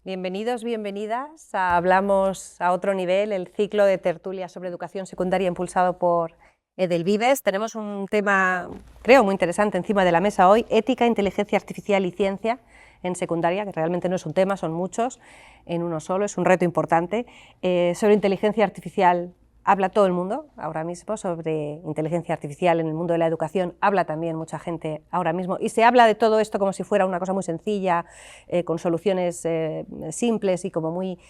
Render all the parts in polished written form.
Bienvenidos, bienvenidas a Hablamos a otro nivel, el ciclo de tertulias sobre educación secundaria impulsado por Edelvives. Tenemos un tema, creo, muy interesante encima de la mesa hoy: ética, inteligencia artificial y ciencia en secundaria, que realmente no es un tema, son muchos en uno solo, es un reto importante. Sobre inteligencia artificial habla todo el mundo ahora mismo, sobre inteligencia artificial en el mundo de la educación habla también mucha gente ahora mismo, y se habla de todo esto como si fuera una cosa muy sencilla, con soluciones simples y como muy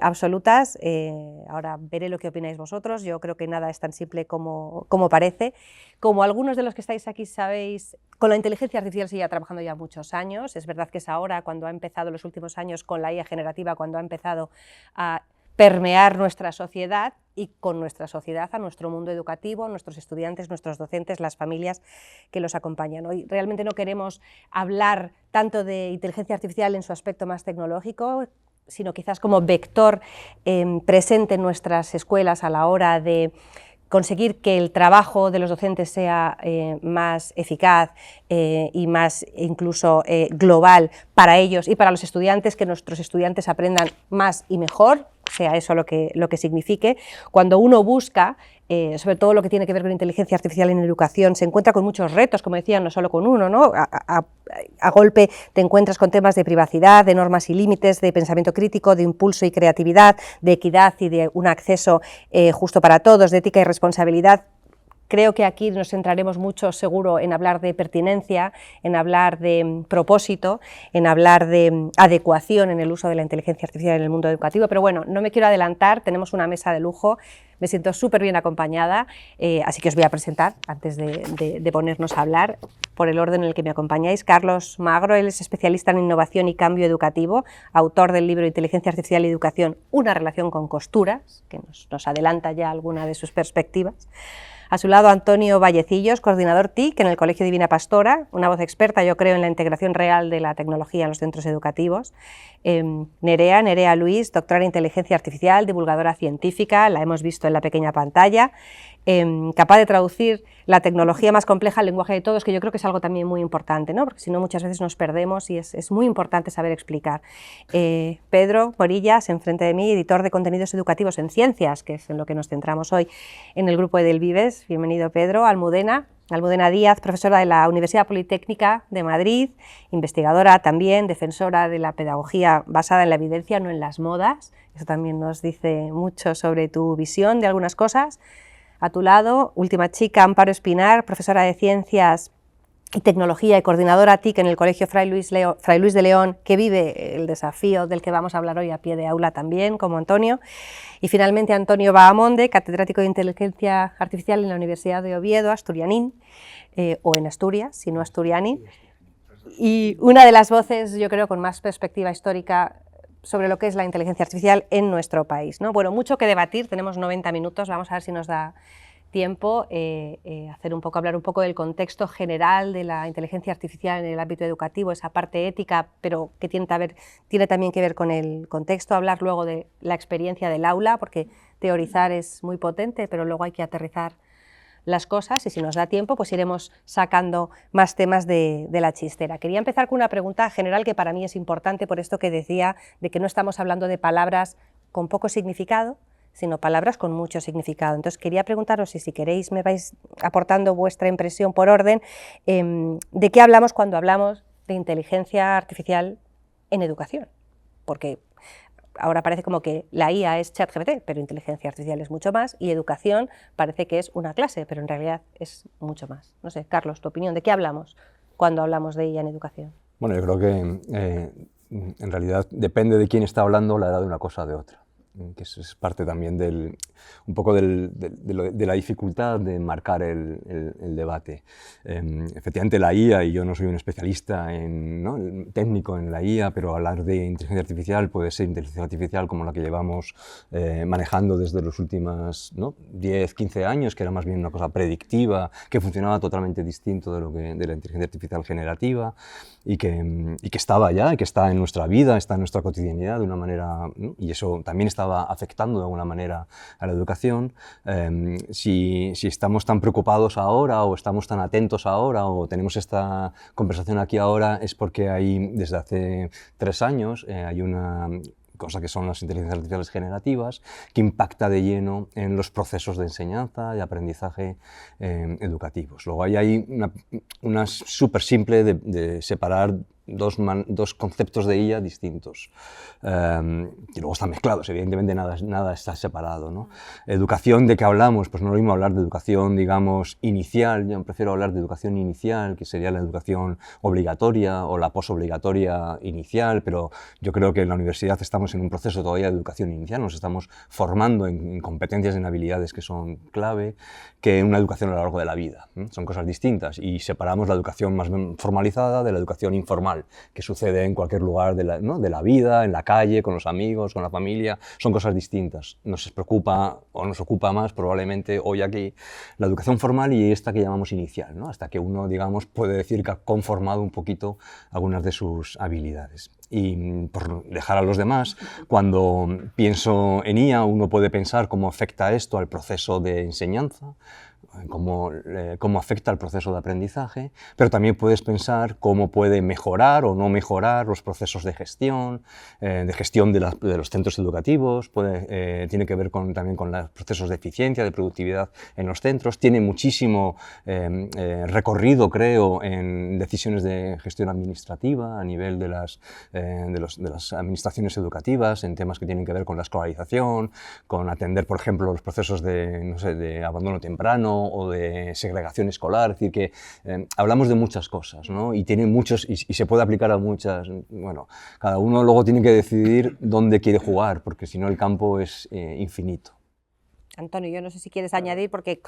absolutas. Ahora veré lo que opináis vosotros. Yo creo que nada es tan simple como parece. Como algunos de los que estáis aquí sabéis, con la inteligencia artificial se lleva trabajando ya muchos años. Es verdad que es ahora cuando ha empezado, los últimos años, con la IA generativa, cuando ha empezado a permear nuestra sociedad, y con nuestra sociedad a nuestro mundo educativo, nuestros estudiantes, nuestros docentes, las familias que los acompañan. Hoy realmente no queremos hablar tanto de inteligencia artificial en su aspecto más tecnológico, sino quizás como vector presente en nuestras escuelas a la hora de conseguir que el trabajo de los docentes sea más eficaz y más incluso global para ellos y para los estudiantes, que nuestros estudiantes aprendan más y mejor, sea eso lo que signifique. Cuando uno busca, sobre todo lo que tiene que ver con inteligencia artificial en educación, se encuentra con muchos retos, como decía, no solo con uno, ¿no? A golpe te encuentras con temas de privacidad, de normas y límites, de pensamiento crítico, de impulso y creatividad, de equidad y de un acceso justo para todos, de ética y responsabilidad. Creo que aquí nos centraremos mucho, seguro, en hablar de pertinencia, en hablar de propósito, en hablar de adecuación en el uso de la inteligencia artificial en el mundo educativo. Pero bueno, no me quiero adelantar, tenemos una mesa de lujo, me siento súper bien acompañada, así que os voy a presentar antes de ponernos a hablar, por el orden en el que me acompañáis. Carlos Magro, él es especialista en innovación y cambio educativo, autor del libro Inteligencia Artificial y Educación, una relación con costuras, que nos adelanta ya alguna de sus perspectivas. A su lado, Antonio Vallecillos, coordinador TIC en el Colegio Divina Pastora, una voz experta, yo creo, en la integración real de la tecnología en los centros educativos. Nerea Luis, doctora en inteligencia artificial, divulgadora científica, la hemos visto en la pequeña pantalla, capaz de traducir la tecnología más compleja al lenguaje de todos, que yo creo que es algo también muy importante, ¿no? Porque si no muchas veces nos perdemos y es muy importante saber explicar. Pedro Morillas, enfrente de mí, editor de contenidos educativos en ciencias, que es en lo que nos centramos hoy en el grupo Edelvives. Bienvenido, Pedro. Almudena Díaz, profesora de la Universidad Politécnica de Madrid, investigadora también, defensora de la pedagogía basada en la evidencia, no en las modas. Eso también nos dice mucho sobre tu visión de algunas cosas. A tu lado, última chica, Amparo Espinar, profesora de Ciencias y Tecnología y coordinadora TIC en el Colegio Fray Luis de León, que vive el desafío del que vamos a hablar hoy a pie de aula también, como Antonio. Y finalmente Antonio Bahamonde, catedrático de Inteligencia Artificial en la Universidad de Oviedo, asturianín, o en Asturias, si no asturianín, y una de las voces, yo creo, con más perspectiva histórica sobre lo que es la inteligencia artificial en nuestro país, ¿no? Bueno, mucho que debatir, tenemos 90 minutos, vamos a ver si nos da tiempo hablar un poco del contexto general de la inteligencia artificial en el ámbito educativo, esa parte ética, pero que tiene también que ver con el contexto, hablar luego de la experiencia del aula, porque teorizar es muy potente, pero luego hay que aterrizar las cosas, y si nos da tiempo pues iremos sacando más temas de la chistera. Quería empezar con una pregunta general que para mí es importante, por esto que decía de que no estamos hablando de palabras con poco significado, sino palabras con mucho significado. Entonces quería preguntaros, y si queréis me vais aportando vuestra impresión por orden, de qué hablamos cuando hablamos de inteligencia artificial en educación, porque ahora parece como que la IA es ChatGPT, pero inteligencia artificial es mucho más, y educación parece que es una clase, pero en realidad es mucho más. No sé, Carlos, tu opinión, ¿de qué hablamos cuando hablamos de ella en educación? Bueno, yo creo que en realidad depende de quién está hablando la edad de una cosa o de otra, que es parte también un poco de la dificultad de marcar el debate. Efectivamente la IA, y yo no soy un especialista técnico en la IA, pero hablar de inteligencia artificial puede ser inteligencia artificial como la que llevamos manejando desde los últimos 10, 15 años, que era más bien una cosa predictiva, que funcionaba totalmente distinto de la inteligencia artificial generativa. y que estaba ya, y que está en nuestra vida, está en nuestra cotidianidad de una manera, ¿no? Y eso también estaba afectando de alguna manera a la educación. Si estamos tan preocupados ahora o estamos tan atentos ahora o tenemos esta conversación aquí ahora es porque desde hace 3 años hay una cosa que son las inteligencias artificiales generativas, que impacta de lleno en los procesos de enseñanza y aprendizaje educativos. Luego hay una súper simple de separar dos conceptos de IA distintos, y luego están mezclados, evidentemente nada está separado, ¿no? Educación, ¿de qué hablamos? Pues no es lo mismo hablar de educación, digamos, inicial. Yo prefiero hablar de educación inicial, que sería la educación obligatoria o la posobligatoria inicial, pero yo creo que en la universidad estamos en un proceso todavía de educación inicial, nos estamos formando en competencias, en habilidades que son clave, que una educación a lo largo de la vida, ¿eh? Son cosas distintas y separamos la educación más formalizada de la educación informal, que sucede en cualquier lugar ¿no? de la vida, en la calle, con los amigos, con la familia. Son cosas distintas. Nos preocupa o nos ocupa más probablemente hoy aquí la educación formal y esta que llamamos inicial, ¿no? Hasta que uno, digamos, puede decir que ha conformado un poquito algunas de sus habilidades. Y por dejar a los demás, cuando pienso en IA, uno puede pensar cómo afecta esto al proceso de enseñanza, cómo afecta al proceso de aprendizaje, pero también puedes pensar cómo puede mejorar o no mejorar los procesos de gestión de los centros educativos, tiene que ver también con los procesos de eficiencia, de productividad en los centros, tiene muchísimo recorrido, creo, en decisiones de gestión administrativa a nivel de las administraciones educativas, en temas que tienen que ver con la escolarización, con atender, por ejemplo, los procesos de abandono temprano o de segregación escolar, es decir, que hablamos de muchas cosas, ¿no? Y tiene muchos, y se puede aplicar a muchas, bueno, cada uno luego tiene que decidir dónde quiere jugar, porque si no el campo es infinito. Antonio, yo no sé si quieres añadir, porque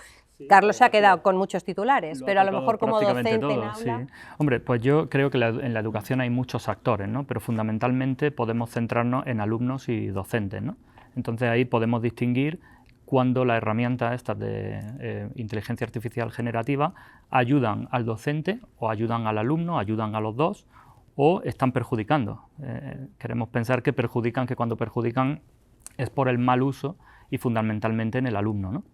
Carlos se ha quedado con muchos titulares, pero a lo mejor como docente en aula... Sí. Hombre, pues yo creo que en la educación hay muchos actores, ¿no? Pero fundamentalmente podemos centrarnos en alumnos y docentes, ¿no? Entonces ahí podemos distinguir cuando las herramientas estas de inteligencia artificial generativa ayudan al docente o ayudan al alumno, ayudan a los dos o están perjudicando. Queremos pensar que cuando perjudican es por el mal uso y fundamentalmente en el alumno, ¿no?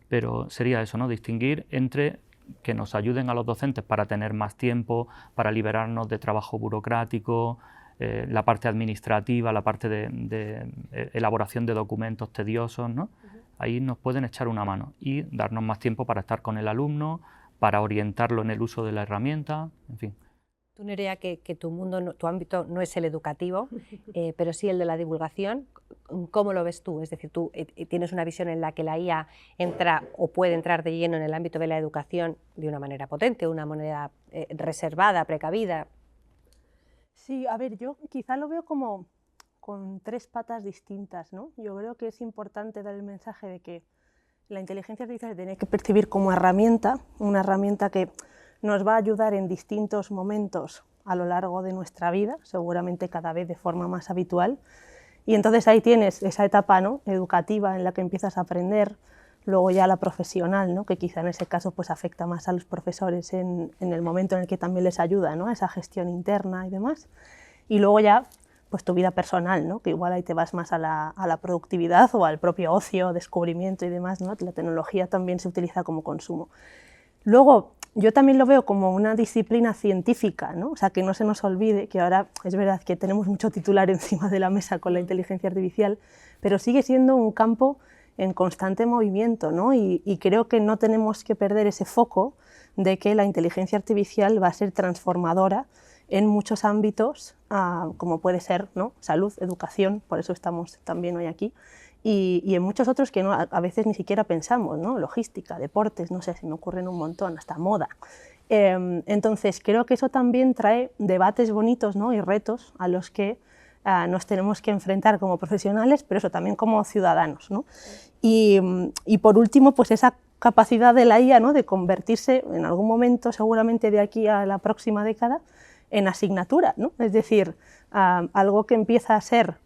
Pero sería eso, ¿no? Distinguir entre que nos ayuden a los docentes para tener más tiempo, para liberarnos de trabajo burocrático, la parte administrativa, la parte de elaboración de documentos tediosos, ¿no? Ahí nos pueden echar una mano y darnos más tiempo para estar con el alumno, para orientarlo en el uso de la herramienta, en fin. Tú, Nerea, que tu ámbito no es el educativo, pero sí el de la divulgación, ¿cómo lo ves tú? Es decir, tú tienes una visión en la que la IA entra o puede entrar de lleno en el ámbito de la educación de una manera potente, de una manera reservada, precavida. Sí, a ver, yo quizá lo veo como con 3 patas distintas, ¿no? Yo creo que es importante dar el mensaje de que la inteligencia artificial se tiene que percibir como herramienta, una herramienta que nos va a ayudar en distintos momentos a lo largo de nuestra vida, seguramente cada vez de forma más habitual, y entonces ahí tienes esa etapa, ¿no?, educativa en la que empiezas a aprender, luego ya la profesional, ¿no?, que quizá en ese caso pues afecta más a los profesores en el momento en el que también les ayuda, ¿no?, esa gestión interna y demás, y luego ya pues tu vida personal, ¿no?, que igual ahí te vas más a la productividad o al propio ocio, descubrimiento y demás, ¿no? La tecnología también se utiliza como consumo. Luego, yo también lo veo como una disciplina científica, ¿no? O sea, que no se nos olvide que ahora es verdad que tenemos mucho titular encima de la mesa con la inteligencia artificial, pero sigue siendo un campo en constante movimiento, ¿no? Y creo que no tenemos que perder ese foco de que la inteligencia artificial va a ser transformadora en muchos ámbitos, como puede ser, ¿no?, salud, educación, por eso estamos también hoy aquí, y en muchos otros que a veces ni siquiera pensamos, ¿no?, logística, deportes, no sé, se me ocurren un montón, hasta moda. Entonces creo que eso también trae debates bonitos, ¿no?, y retos a los que nos tenemos que enfrentar como profesionales, pero eso también como ciudadanos, ¿no? Y por último, pues esa capacidad de la IA, ¿no?, de convertirse en algún momento, seguramente de aquí a la próxima década, en asignatura, ¿no? Es decir, algo que empieza a ser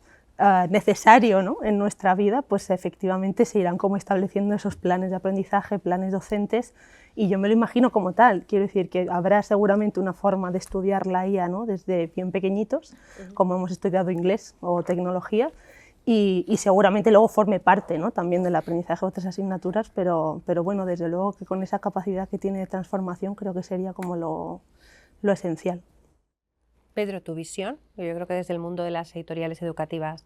necesario, ¿no?, en nuestra vida, pues efectivamente se irán como estableciendo esos planes de aprendizaje, planes docentes, y yo me lo imagino como tal. Quiero decir que habrá seguramente una forma de estudiar la IA, ¿no?, desde bien pequeñitos, como hemos estudiado inglés o tecnología, y seguramente luego forme parte, ¿no?, también del aprendizaje de otras asignaturas, pero bueno, desde luego que con esa capacidad que tiene de transformación creo que sería como lo esencial. Pedro, tu visión, yo creo que desde el mundo de las editoriales educativas,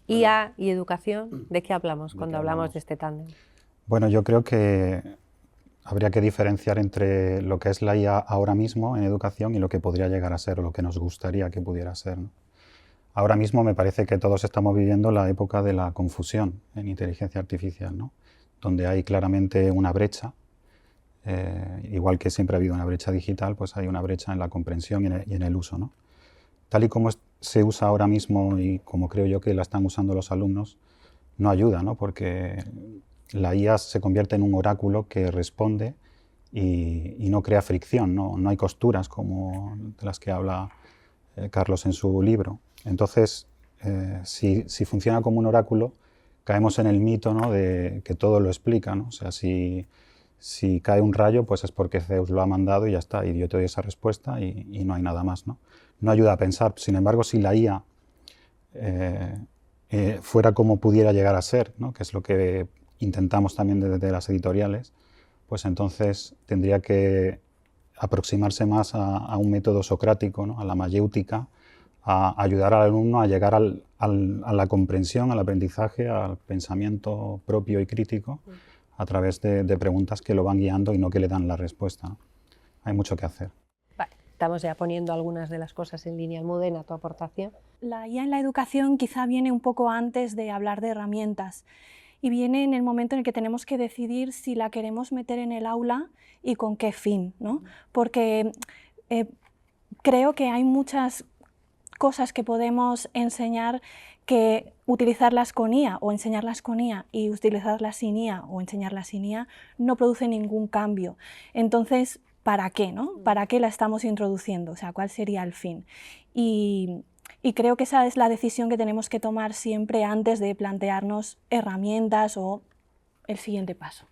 IA y educación, ¿de qué hablamos cuando hablamos de este tándem? Bueno, yo creo que habría que diferenciar entre lo que es la IA ahora mismo en educación y lo que podría llegar a ser, o lo que nos gustaría que pudiera ser, ¿no? Ahora mismo me parece que todos estamos viviendo la época de la confusión en inteligencia artificial, ¿no?, donde hay claramente una brecha. Igual que siempre ha habido una brecha digital, pues hay una brecha en la comprensión y en el uso, ¿no? Tal y como se usa ahora mismo y como creo yo que la están usando los alumnos, no ayuda, ¿no?, porque la IA se convierte en un oráculo que responde y no crea fricción, no hay costuras como de las que habla Carlos en su libro. Entonces, si funciona como un oráculo, caemos en el mito, ¿no?, de que todo lo explica, ¿no? O sea, si cae un rayo, pues es porque Zeus lo ha mandado y ya está, y yo te doy esa respuesta y no hay nada más, ¿no? No ayuda a pensar. Sin embargo, si la IA fuera como pudiera llegar a ser, ¿no?, que es lo que intentamos también desde las editoriales, pues entonces tendría que aproximarse más a un método socrático, ¿no?, a la mayéutica, a ayudar al alumno a llegar a la comprensión, al aprendizaje, al pensamiento propio y crítico, a través de preguntas que lo van guiando y no que le dan la respuesta, ¿no? Hay mucho que hacer. Vale, estamos ya poniendo algunas de las cosas en línea. Almudena, tu aportación. La IA en la educación quizá viene un poco antes de hablar de herramientas y viene en el momento en el que tenemos que decidir si la queremos meter en el aula y con qué fin, ¿no? Porque creo que hay muchas cosas que podemos enseñar que utilizarlas con IA o enseñarlas con IA y utilizarlas sin IA o enseñarlas sin IA no produce ningún cambio. Entonces, ¿para qué, no? ¿Para qué la estamos introduciendo? O sea, ¿cuál sería el fin? Y creo que esa es la decisión que tenemos que tomar siempre antes de plantearnos herramientas o el siguiente paso.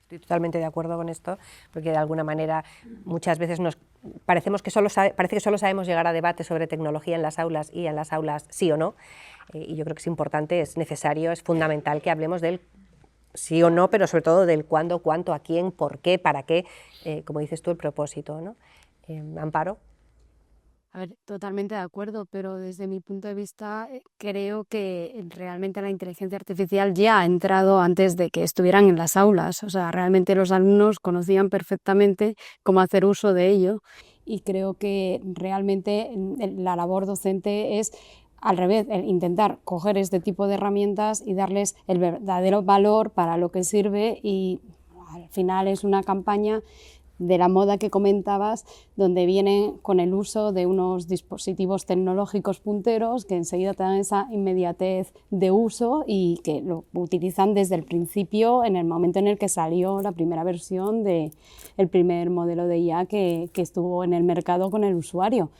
Estoy totalmente de acuerdo con esto, porque de alguna manera muchas veces parece que solo sabemos llegar a debates sobre tecnología en las aulas y en las aulas sí o no, y yo creo que es importante, es necesario, es fundamental que hablemos del sí o no, pero sobre todo del cuándo, cuánto, a quién, por qué, para qué, como dices tú, el propósito, ¿no? Amparo. A ver, totalmente de acuerdo, pero desde mi punto de vista creo que realmente la inteligencia artificial ya ha entrado antes de que estuvieran en las aulas. O sea, realmente los alumnos conocían perfectamente cómo hacer uso de ello y creo que realmente la labor docente es al revés, intentar coger este tipo de herramientas y darles el verdadero valor para lo que sirve y al final es una campaña de la moda que comentabas, donde vienen con el uso de unos dispositivos tecnológicos punteros que enseguida te dan esa inmediatez de uso y que lo utilizan desde el principio, en el momento en el que salió la primera versión del primer modelo de IA que estuvo en el mercado con el usuario.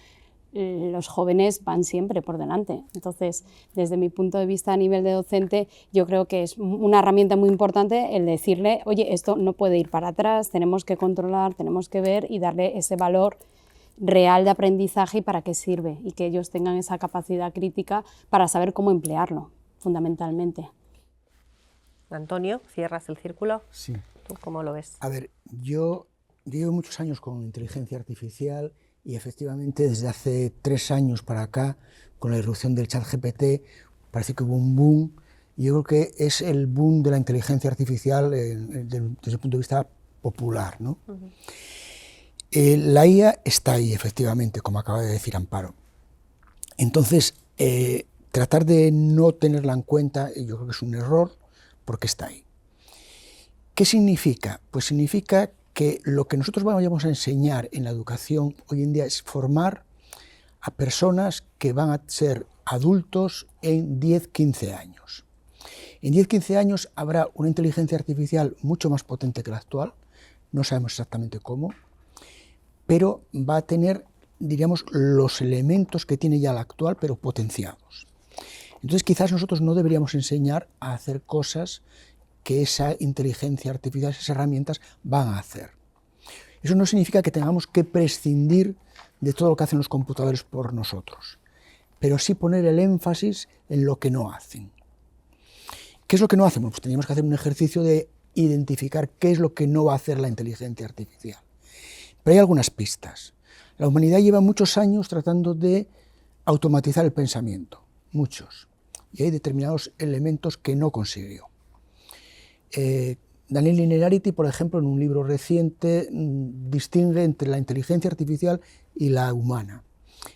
Los jóvenes van siempre por delante. Entonces, desde mi punto de vista a nivel de docente, yo creo que es una herramienta muy importante el decirle, oye, esto no puede ir para atrás, tenemos que controlar, tenemos que ver y darle ese valor real de aprendizaje y para qué sirve y que ellos tengan esa capacidad crítica para saber cómo emplearlo, fundamentalmente. Antonio, ¿cierras el círculo? Sí. ¿Tú cómo lo ves? A ver, yo llevo muchos años con inteligencia artificial y efectivamente desde hace 3 años para acá, con la irrupción del ChatGPT, parece que hubo un boom, y yo creo que es el boom de la inteligencia artificial desde el punto de vista popular, ¿no? La IA está ahí, efectivamente, como acaba de decir Amparo. Entonces, tratar de no tenerla en cuenta, yo creo que es un error, porque está ahí. ¿Qué significa? Pues significa que lo que nosotros vamos a enseñar en la educación hoy en día es formar a personas que van a ser adultos en 10-15 años. En 10-15 años habrá una inteligencia artificial mucho más potente que la actual, no sabemos exactamente cómo, pero va a tener diríamos, los elementos que tiene ya la actual, pero potenciados. Entonces quizás nosotros no deberíamos enseñar a hacer cosas que esa inteligencia artificial, esas herramientas van a hacer. Eso no significa que tengamos que prescindir de todo lo que hacen los computadores por nosotros, pero sí poner el énfasis en lo que no hacen. ¿Qué es lo que no hacen? Bueno, pues tenemos que hacer un ejercicio de identificar qué es lo que no va a hacer la inteligencia artificial. Pero hay algunas pistas. La humanidad lleva muchos años tratando de automatizar el pensamiento, muchos, y hay determinados elementos que no consiguió. Daniel Innerarity, por ejemplo, en un libro reciente, distingue entre la inteligencia artificial y la humana.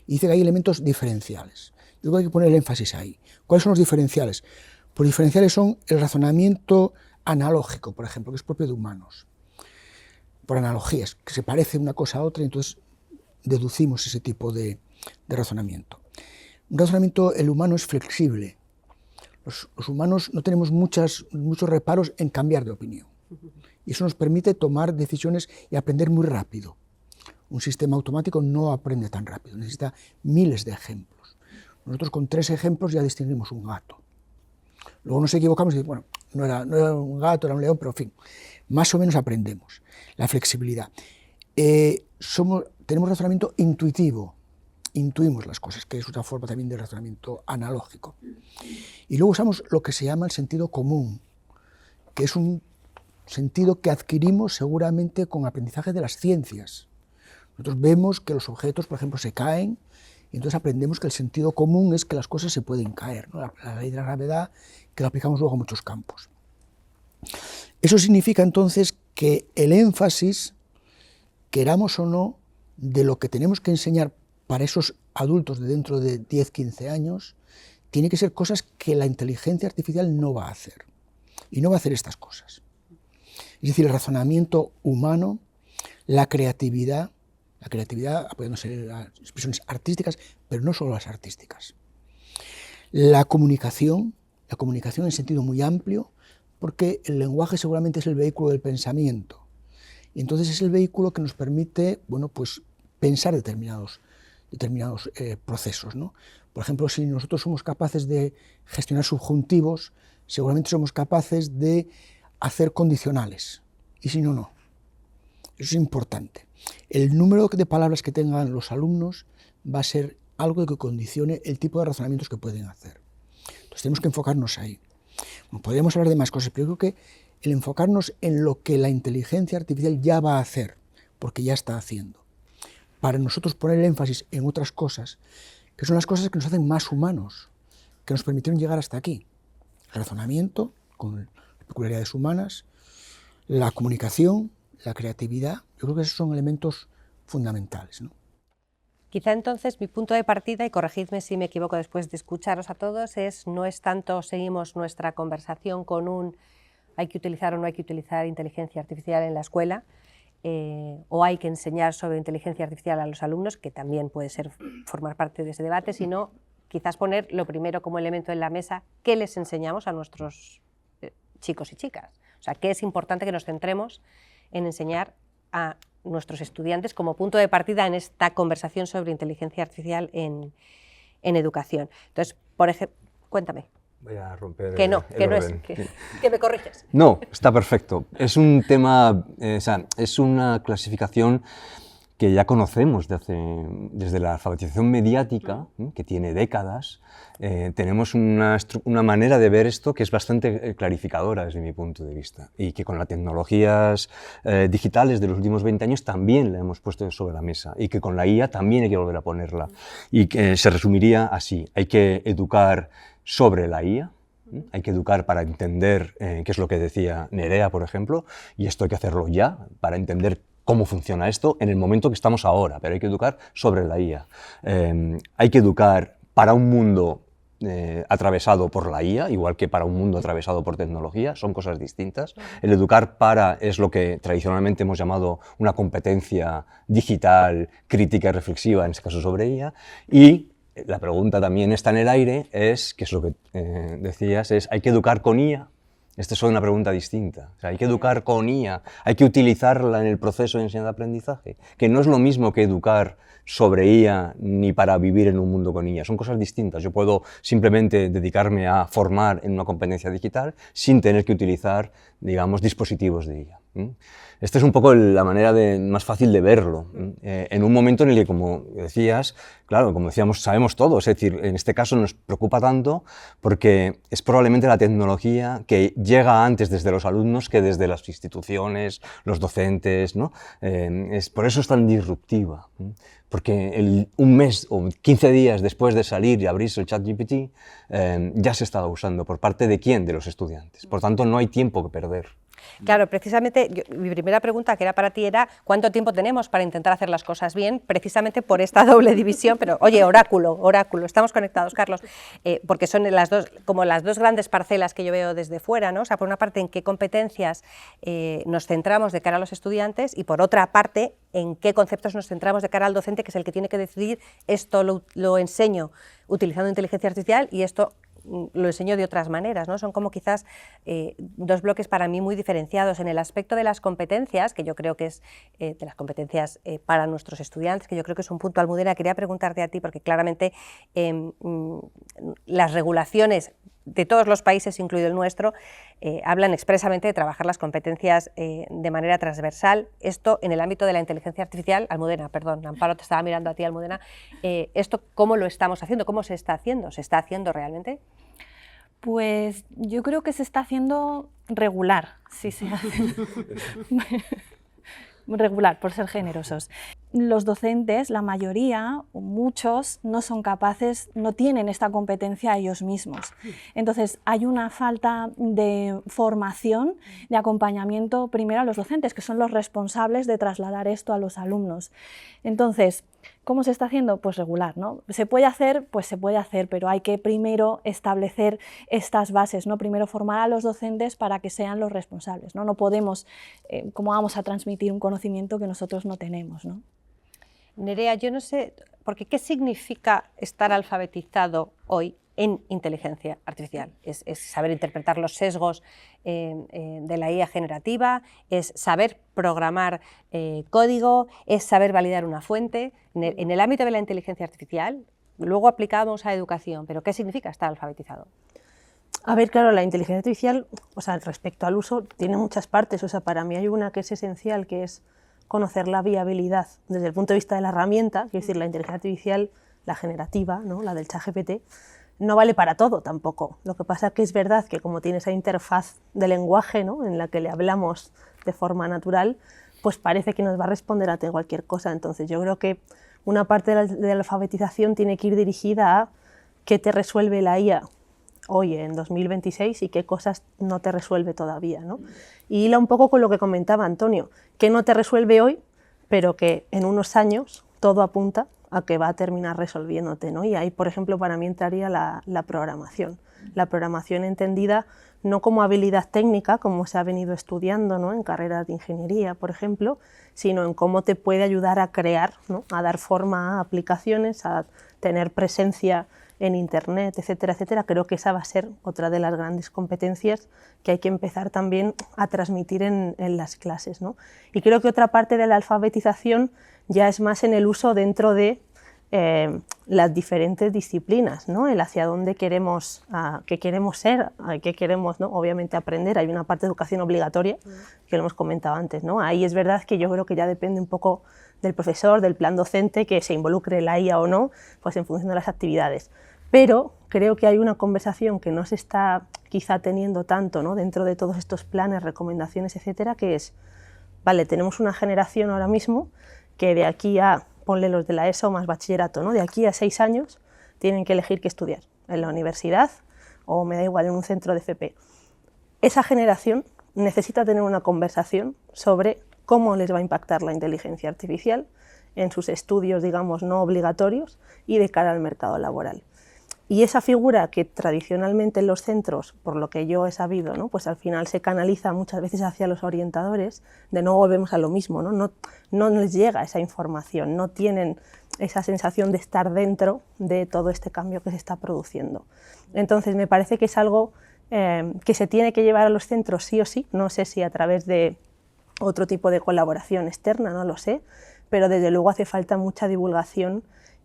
Y dice que hay elementos diferenciales. Yo creo que hay que poner el énfasis ahí. ¿Cuáles son los diferenciales? Pues diferenciales son el razonamiento analógico, por ejemplo, que es propio de humanos. Por analogías, que se parece una cosa a otra, y entonces deducimos ese tipo de razonamiento. Un razonamiento, el humano es flexible. Los humanos no tenemos muchos reparos en cambiar de opinión. Y eso nos permite tomar decisiones y aprender muy rápido. Un sistema automático no aprende tan rápido, necesita miles de ejemplos. Nosotros con 3 ejemplos ya distinguimos un gato. Luego nos equivocamos y decimos, bueno, no era un gato, era un león, pero en fin, más o menos aprendemos. La flexibilidad. Tenemos razonamiento intuitivo. Intuimos las cosas, que es otra forma también de razonamiento analógico. Y luego usamos lo que se llama el sentido común, que es un sentido que adquirimos seguramente con aprendizaje de las ciencias. Nosotros vemos que los objetos, por ejemplo, se caen, y entonces aprendemos que el sentido común es que las cosas se pueden caer, ¿no? La ley de la gravedad, que la aplicamos luego a muchos campos. Eso significa entonces que el énfasis, queramos o no, de lo que tenemos que enseñar para esos adultos de dentro de 10, 15 años, tiene que ser cosas que la inteligencia artificial no va a hacer. Y no va a hacer estas cosas. Es decir, el razonamiento humano, la creatividad apoyándose en las expresiones artísticas, pero no solo las artísticas. La comunicación en sentido muy amplio, porque el lenguaje seguramente es el vehículo del pensamiento. Y entonces es el vehículo que nos permite, bueno, pues, pensar determinados procesos, ¿no? Por ejemplo, si nosotros somos capaces de gestionar subjuntivos, seguramente somos capaces de hacer condicionales, y si no, no. Eso es importante. El número de palabras que tengan los alumnos va a ser algo que condicione el tipo de razonamientos que pueden hacer. Entonces tenemos que enfocarnos ahí. Bueno, podríamos hablar de más cosas, pero yo creo que el enfocarnos en lo que la inteligencia artificial ya va a hacer, porque ya está haciendo, para nosotros poner el énfasis en otras cosas, que son las cosas que nos hacen más humanos, que nos permitieron llegar hasta aquí. El razonamiento, con las peculiaridades humanas, la comunicación, la creatividad, yo creo que esos son elementos fundamentales, ¿no? Quizá entonces mi punto de partida, y corregidme si me equivoco después de escucharos a todos, no es tanto seguimos nuestra conversación con un hay que utilizar o no hay que utilizar inteligencia artificial en la escuela, o hay que enseñar sobre inteligencia artificial a los alumnos, que también puede ser formar parte de ese debate, sino quizás poner lo primero como elemento en la mesa, ¿qué les enseñamos a nuestros chicos y chicas? O sea, ¿qué es importante que nos centremos en enseñar a nuestros estudiantes como punto de partida en esta conversación sobre inteligencia artificial en educación? Entonces, por ejemplo, cuéntame. Voy a romper que no es, que me corriges. No, está perfecto. Es un tema, es una clasificación que ya conocemos desde la alfabetización mediática, que tiene décadas. Tenemos una manera de ver esto que es bastante clarificadora desde mi punto de vista, y que con las tecnologías digitales de los últimos 20 años también la hemos puesto sobre la mesa, y que con la IA también hay que volver a ponerla. Y que se resumiría así: hay que educar sobre la IA, hay que educar para entender qué es lo que decía Nerea, por ejemplo, y esto hay que hacerlo ya, para entender cómo funciona esto en el momento que estamos ahora, pero hay que educar sobre la IA. Hay que educar para un mundo atravesado por la IA, igual que para un mundo atravesado por tecnología, son cosas distintas. El educar para es lo que tradicionalmente hemos llamado una competencia digital, crítica y reflexiva, en este caso sobre IA, y la pregunta también está en el aire, que es lo que decías, hay que educar con IA Esta es una pregunta distinta. O sea, hay que educar con IA, hay que utilizarla en el proceso de enseñanza-aprendizaje, que no es lo mismo que educar sobre IA ni para vivir en un mundo con IA. Son cosas distintas. Yo puedo simplemente dedicarme a formar en una competencia digital sin tener que utilizar, digamos, dispositivos de IA. Esta es un poco la manera más fácil de verlo. En un momento en el que, como decías, claro, como decíamos, sabemos todo. Es decir, en este caso nos preocupa tanto porque es probablemente la tecnología que llega antes desde los alumnos que desde las instituciones, los docentes, ¿no? Por eso es tan disruptiva. Porque un mes o 15 días después de salir y abrirse el ChatGPT, ya se estaba usando. ¿Por parte de quién? De los estudiantes. Por tanto, no hay tiempo que perder. Claro, precisamente mi primera pregunta que era para ti era ¿cuánto tiempo tenemos para intentar hacer las cosas bien? Precisamente por esta doble división, pero oye, oráculo, estamos conectados, Carlos, porque son como las dos grandes parcelas que yo veo desde fuera, ¿no? O sea, por una parte en qué competencias nos centramos de cara a los estudiantes y por otra parte en qué conceptos nos centramos de cara al docente, que es el que tiene que decidir esto lo enseño utilizando inteligencia artificial y esto lo enseño de otras maneras, ¿no? Son como quizás dos bloques para mí muy diferenciados. En el aspecto de las competencias, que yo creo que es de las competencias para nuestros estudiantes, que yo creo que es un punto, Almudena, quería preguntarte a ti, porque claramente las regulaciones de todos los países, incluido el nuestro, hablan expresamente de trabajar las competencias de manera transversal. Esto en el ámbito de la inteligencia artificial, Almudena, perdón, Amparo, te estaba mirando a ti, Almudena, ¿esto cómo lo estamos haciendo? ¿Cómo se está haciendo? ¿Se está haciendo realmente? Pues yo creo que se está haciendo regular, sí se hace. Regular, por ser generosos. Los docentes, la mayoría, o muchos, no son capaces, no tienen esta competencia ellos mismos. Entonces, hay una falta de formación, de acompañamiento primero a los docentes, que son los responsables de trasladar esto a los alumnos. Entonces, ¿cómo se está haciendo? Pues regular, ¿no? ¿Se puede hacer? Pues se puede hacer, pero hay que primero establecer estas bases, ¿no? Primero formar a los docentes para que sean los responsables, ¿no? No podemos, ¿cómo vamos a transmitir un conocimiento que nosotros no tenemos, ¿no? Nerea, yo no sé, porque ¿qué significa estar alfabetizado hoy en inteligencia artificial? ¿Es saber interpretar los sesgos de la IA generativa? ¿Es saber programar código? ¿Es saber validar una fuente? En el ámbito de la inteligencia artificial, luego aplicamos a educación, pero ¿qué significa estar alfabetizado? A ver, claro, la inteligencia artificial, o sea, respecto al uso, tiene muchas partes. O sea, para mí hay una que es esencial, que es conocer la viabilidad desde el punto de vista de la herramienta, es decir, la inteligencia artificial, la generativa, ¿no? La del ChatGPT, no vale para todo tampoco. Lo que pasa es que es verdad que como tiene esa interfaz de lenguaje, ¿no? En la que le hablamos de forma natural, pues parece que nos va a responder ante cualquier cosa. Entonces yo creo que una parte de la alfabetización tiene que ir dirigida a qué te resuelve la IA hoy en 2026 y qué cosas no te resuelve todavía, ¿no? Y hila un poco con lo que comentaba Antonio, que no te resuelve hoy, pero que en unos años todo apunta a que va a terminar resolviéndote, ¿no? Y ahí, por ejemplo, para mí entraría la programación. La programación entendida no como habilidad técnica, como se ha venido estudiando, ¿no? En carreras de ingeniería, por ejemplo, sino en cómo te puede ayudar a crear, ¿no? A dar forma a aplicaciones, a tener presencia en Internet, etcétera, etcétera. Creo que esa va a ser otra de las grandes competencias que hay que empezar también a transmitir en las clases, ¿no? Y creo que otra parte de la alfabetización ya es más en el uso dentro de las diferentes disciplinas, ¿no? El hacia dónde queremos, qué queremos ser, qué queremos, ¿no? Obviamente aprender. Hay una parte de educación obligatoria que lo hemos comentado antes, ¿no? Ahí es verdad que yo creo que ya depende un poco del profesor, del plan docente, que se involucre la IA o no, pues en función de las actividades. Pero creo que hay una conversación que no se está quizá teniendo tanto, ¿no? Dentro de todos estos planes, recomendaciones, etcétera, que es, vale, tenemos una generación ahora mismo que de aquí a, ponle los de la ESO más bachillerato, ¿no? De aquí a 6 años tienen que elegir qué estudiar, en la universidad o me da igual, en un centro de FP. Esa generación necesita tener una conversación sobre cómo les va a impactar la inteligencia artificial en sus estudios, digamos, no obligatorios y de cara al mercado laboral. Y esa figura que tradicionalmente en los centros, por lo que yo he sabido, ¿no? Pues al final se canaliza muchas veces hacia los orientadores, de nuevo volvemos a lo mismo, ¿no? No les llega esa información, no tienen esa sensación de estar dentro de todo este cambio que se está produciendo. Entonces me parece que es algo que se tiene que llevar a los centros sí o sí, no sé si a través de otro tipo de colaboración externa, no lo sé, pero desde luego hace falta mucha divulgación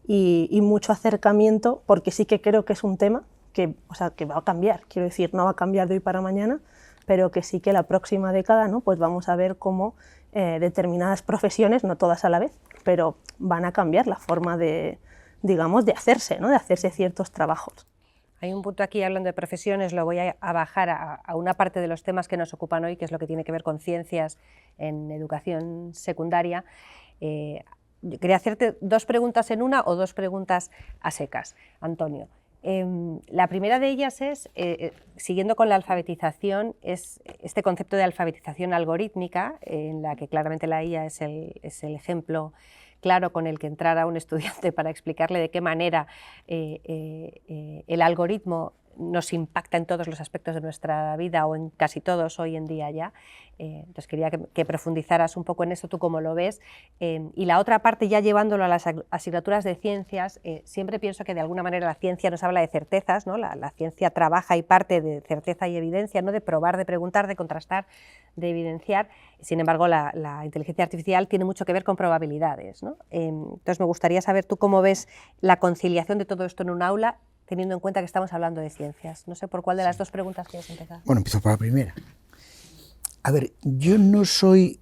y mucho acercamiento, porque sí que creo que es un tema que, o sea, que va a cambiar, quiero decir, no va a cambiar de hoy para mañana, pero que sí que la próxima década, ¿no? Pues vamos a ver cómo determinadas profesiones, no todas a la vez, pero van a cambiar la forma de, digamos, de hacerse, ¿no? De hacerse ciertos trabajos. Hay un punto aquí, hablando de profesiones, lo voy a bajar a una parte de los temas que nos ocupan hoy, que es lo que tiene que ver con ciencias en educación secundaria. Yo quería hacerte 2 preguntas en una o 2 preguntas a secas, Antonio. La primera de ellas es, siguiendo con la alfabetización, es este concepto de alfabetización algorítmica, en la que claramente la IA es el ejemplo claro con el que entrar a un estudiante para explicarle de qué manera el algoritmo nos impacta en todos los aspectos de nuestra vida o en casi todos hoy en día ya. Entonces quería que profundizaras un poco en eso, tú cómo lo ves. Y la otra parte, ya llevándolo a las asignaturas de ciencias, siempre pienso que de alguna manera la ciencia nos habla de certezas, ¿no? La ciencia trabaja y parte de certeza y evidencia, ¿no? De probar, de preguntar, de contrastar, de evidenciar. Sin embargo, la inteligencia artificial tiene mucho que ver con probabilidades, ¿no? Entonces me gustaría saber tú cómo ves la conciliación de todo esto en un aula, teniendo en cuenta que estamos hablando de ciencias. No sé por cuál de las 2 preguntas quieres empezar. Bueno, empiezo por la primera. A ver, yo no soy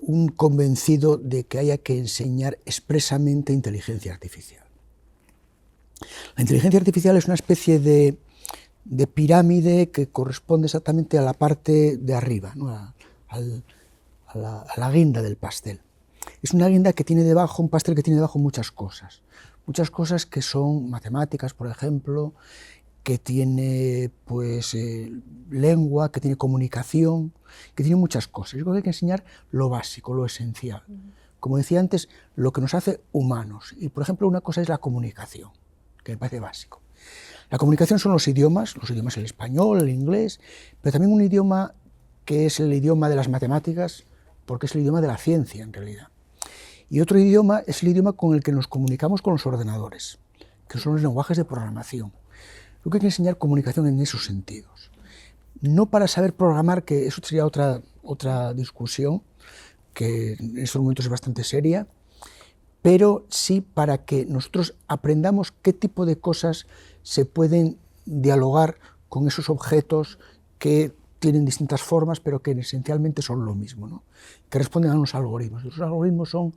un convencido de que haya que enseñar expresamente inteligencia artificial. La inteligencia artificial es una especie de pirámide que corresponde exactamente a la parte de arriba, ¿no? a la guinda del pastel. Es una guinda que tiene debajo, un pastel que tiene debajo muchas cosas que son matemáticas, por ejemplo, que tiene pues lengua, que tiene comunicación, que tiene muchas cosas. Yo creo que hay que enseñar lo básico, lo esencial. Como decía antes, lo que nos hace humanos. Y por ejemplo, una cosa es la comunicación, que me parece básico. La comunicación son los idiomas el español, el inglés, pero también un idioma que es el idioma de las matemáticas, porque es el idioma de la ciencia en realidad. Y otro idioma es el idioma con el que nos comunicamos con los ordenadores, que son los lenguajes de programación. Creo que hay que enseñar comunicación en esos sentidos. No para saber programar, que eso sería otra discusión, que en estos momentos es bastante seria, pero sí para que nosotros aprendamos qué tipo de cosas se pueden dialogar con esos objetos que tienen distintas formas, pero que esencialmente son lo mismo, ¿no? Que responden a unos algoritmos. Los algoritmos son,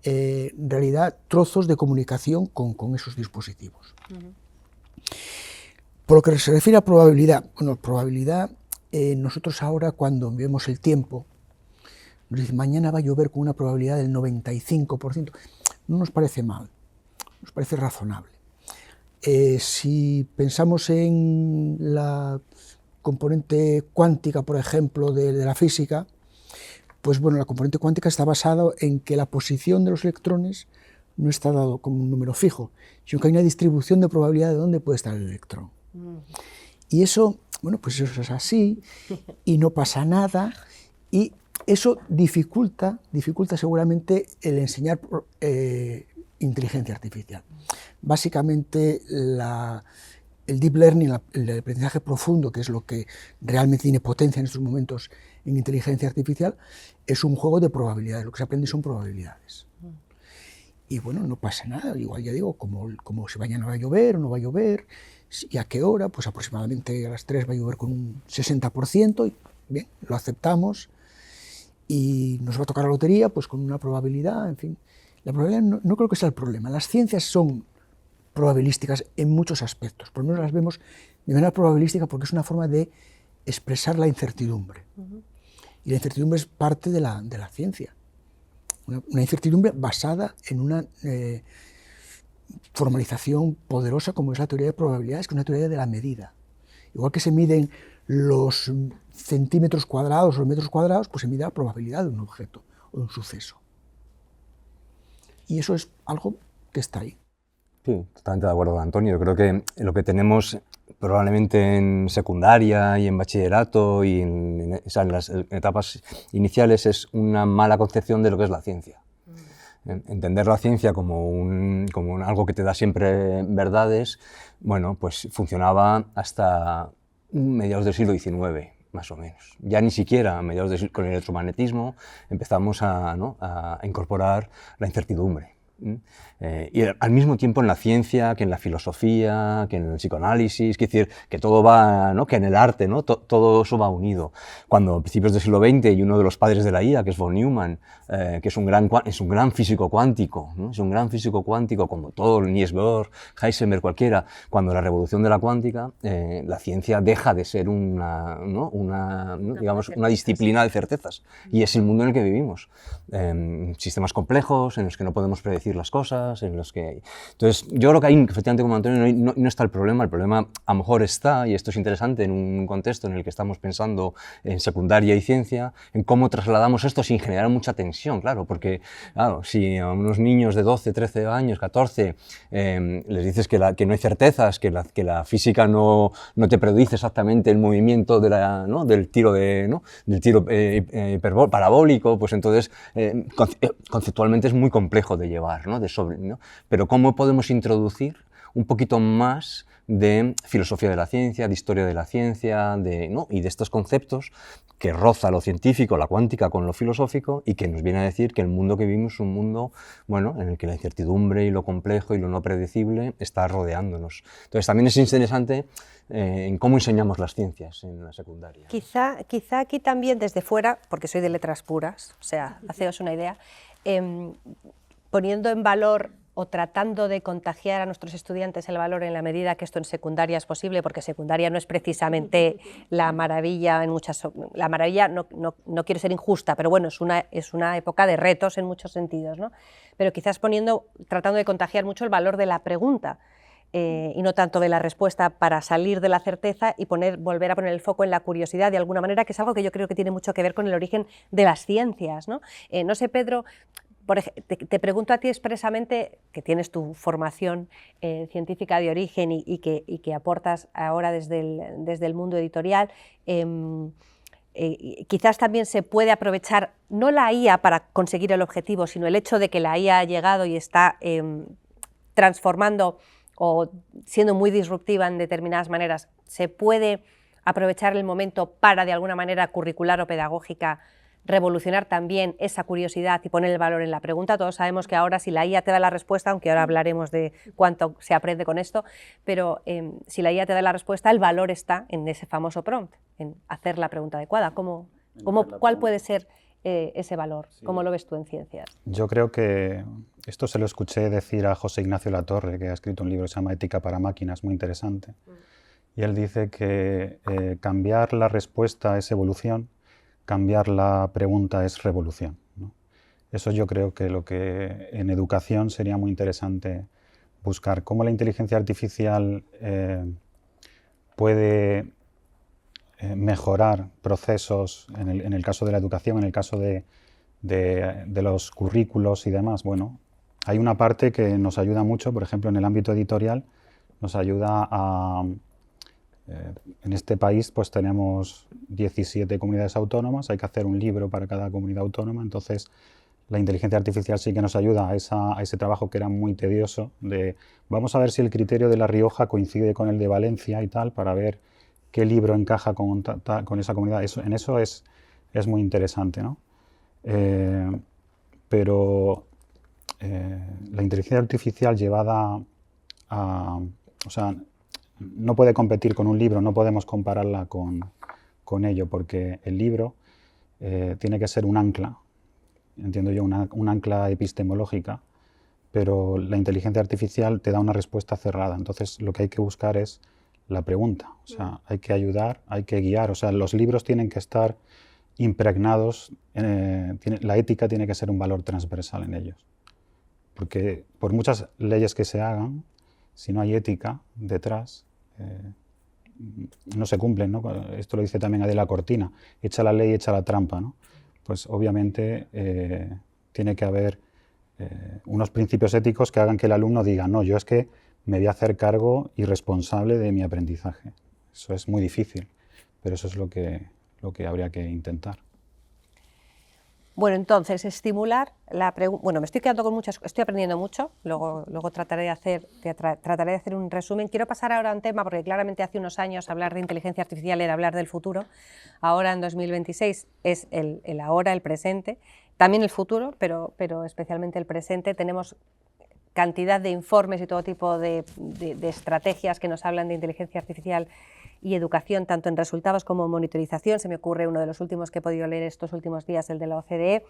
en realidad, trozos de comunicación con esos dispositivos. Por lo que se refiere a probabilidad, bueno, probabilidad, nosotros ahora cuando vemos el tiempo, nos dicen mañana va a llover con una probabilidad del 95%, no nos parece mal, nos parece razonable. Si pensamos en la componente cuántica, por ejemplo, de la física, pues bueno, la componente cuántica está basada en que la posición de los electrones no está dado como un número fijo, sino que hay una distribución de probabilidad de dónde puede estar el electrón. Y eso, bueno, pues eso es así, y no pasa nada, y eso dificulta seguramente el enseñar inteligencia artificial. Básicamente, el deep learning, el aprendizaje profundo, que es lo que realmente tiene potencia en estos momentos en inteligencia artificial, es un juego de probabilidades. Lo que se aprende son probabilidades. Y bueno, no pasa nada. Igual ya digo, como si mañana va a llover o no va a llover, y a qué hora, pues aproximadamente a las 3 va a llover con un 60%, y bien, lo aceptamos, y nos va a tocar la lotería pues con una probabilidad, en fin. La probabilidad no creo que sea el problema. Las ciencias son probabilísticas en muchos aspectos, por lo menos las vemos de manera probabilística porque es una forma de expresar la incertidumbre. Y la incertidumbre es parte de la ciencia. Una incertidumbre basada en una formalización poderosa como es la teoría de probabilidades, que es una teoría de la medida. Igual que se miden los centímetros cuadrados o los metros cuadrados, pues se mide la probabilidad de un objeto o de un suceso. Y eso es algo que está ahí. Sí, totalmente de acuerdo con Antonio. Yo creo que lo que tenemos probablemente en secundaria y en bachillerato y en las etapas iniciales es una mala concepción de lo que es la ciencia. Entender la ciencia como algo que te da siempre verdades, bueno, pues funcionaba hasta mediados del siglo XIX, más o menos. Ya ni siquiera a mediados con el electromagnetismo empezamos a incorporar la incertidumbre. Y al mismo tiempo en la ciencia, que en la filosofía, que en el psicoanálisis, es decir, que todo va, ¿no? Que en el arte, ¿no? Todo eso va unido. Cuando a principios del siglo XX y uno de los padres de la IA, que es von Neumann, que es un gran físico cuántico, ¿no? Es un gran físico cuántico como todo, Niels Bohr, Heisenberg, cualquiera, cuando la revolución de la cuántica, la ciencia deja de ser digamos, una disciplina de certezas, y es el mundo en el que vivimos. Sistemas complejos en los que no podemos predecir las cosas, en los que... Entonces, yo creo que ahí, efectivamente, como Antonio, no está el problema a lo mejor está, y esto es interesante en un contexto en el que estamos pensando en secundaria y ciencia, en cómo trasladamos esto sin generar mucha tensión, claro, porque, claro, si a unos niños de 12, 13 años, 14, les dices que no hay certezas, que la física no te predice exactamente el movimiento del tiro, parabólico, pues entonces, conceptualmente es muy complejo de llevar, ¿no? Pero ¿cómo podemos introducir un poquito más de filosofía de la ciencia, de historia de la ciencia, y de estos conceptos que roza lo científico, la cuántica con lo filosófico, y que nos viene a decir que el mundo que vivimos es un mundo, en el que la incertidumbre y lo complejo y lo no predecible está rodeándonos? Entonces también es interesante en cómo enseñamos las ciencias en la secundaria. Quizá aquí también desde fuera, porque soy de letras puras, o sea, haceos una idea, poniendo en valor o tratando de contagiar a nuestros estudiantes el valor en la medida que esto en secundaria es posible, porque secundaria no es precisamente la maravilla en muchas... La maravilla no quiere ser injusta, pero bueno, es una época de retos en muchos sentidos, ¿no? Pero quizás tratando de contagiar mucho el valor de la pregunta, y no tanto de la respuesta, para salir de la certeza y volver a poner el foco en la curiosidad de alguna manera, que es algo que yo creo que tiene mucho que ver con el origen de las ciencias, ¿no? No sé, Pedro, te pregunto a ti expresamente, que tienes tu formación científica de origen y que aportas ahora desde el mundo editorial, quizás también se puede aprovechar no la IA para conseguir el objetivo, sino el hecho de que la IA ha llegado y está transformando o siendo muy disruptiva en determinadas maneras. Se puede aprovechar el momento para, de alguna manera curricular o pedagógica, revolucionar también esa curiosidad y poner el valor en la pregunta. Todos sabemos que ahora, si la IA te da la respuesta, aunque ahora hablaremos de cuánto se aprende con esto, pero si la IA te da la respuesta, el valor está en ese famoso prompt, en hacer la pregunta adecuada. ¿Cuál puede ser ese valor? Sí. ¿Cómo lo ves tú en ciencias? Yo creo que esto se lo escuché decir a José Ignacio Latorre, que ha escrito un libro que se llama Ética para máquinas, muy interesante. Y él dice que cambiar la respuesta es evolución, cambiar la pregunta es revolución, ¿no? Eso yo creo que lo que en educación sería muy interesante buscar, cómo la inteligencia artificial puede mejorar procesos, en el caso de la educación, en el caso de los currículos y demás. Bueno, hay una parte que nos ayuda mucho, por ejemplo, en el ámbito editorial, nos ayuda a... en este país pues tenemos 17 comunidades autónomas, hay que hacer un libro para cada comunidad autónoma, entonces la inteligencia artificial sí que nos ayuda a ese trabajo que era muy tedioso, de vamos a ver si el criterio de La Rioja coincide con el de Valencia y tal, para ver qué libro encaja con esa comunidad. En eso es muy interesante, ¿no? Pero la inteligencia artificial llevada a... O sea, no puede competir con un libro, no podemos compararla con ello, porque el libro tiene que ser un ancla, entiendo yo, un ancla epistemológica, pero la inteligencia artificial te da una respuesta cerrada. Entonces lo que hay que buscar es la pregunta, o sea, hay que ayudar, hay que guiar, o sea, los libros tienen que estar impregnados, la ética tiene que ser un valor transversal en ellos, porque por muchas leyes que se hagan, si no hay ética detrás, no se cumplen, ¿no? Esto lo dice también Adela Cortina, echa la ley, echa la trampa, ¿no? Pues obviamente tiene que haber unos principios éticos que hagan que el alumno diga, no, yo es que me voy a hacer cargo y responsable de mi aprendizaje. Eso es muy difícil, pero eso es lo que habría que intentar. Bueno, entonces, estimular la pregunta. Bueno, me estoy quedando con muchas, estoy aprendiendo mucho, luego trataré de hacer un resumen. Quiero pasar ahora a un tema, porque claramente hace unos años hablar de inteligencia artificial era hablar del futuro. Ahora, en 2026, es el ahora, el presente, también el futuro, pero especialmente el presente. Tenemos cantidad de informes y todo tipo de estrategias que nos hablan de inteligencia artificial y educación, tanto en resultados como en monitorización. Se me ocurre uno de los últimos que he podido leer estos últimos días, el de la OCDE,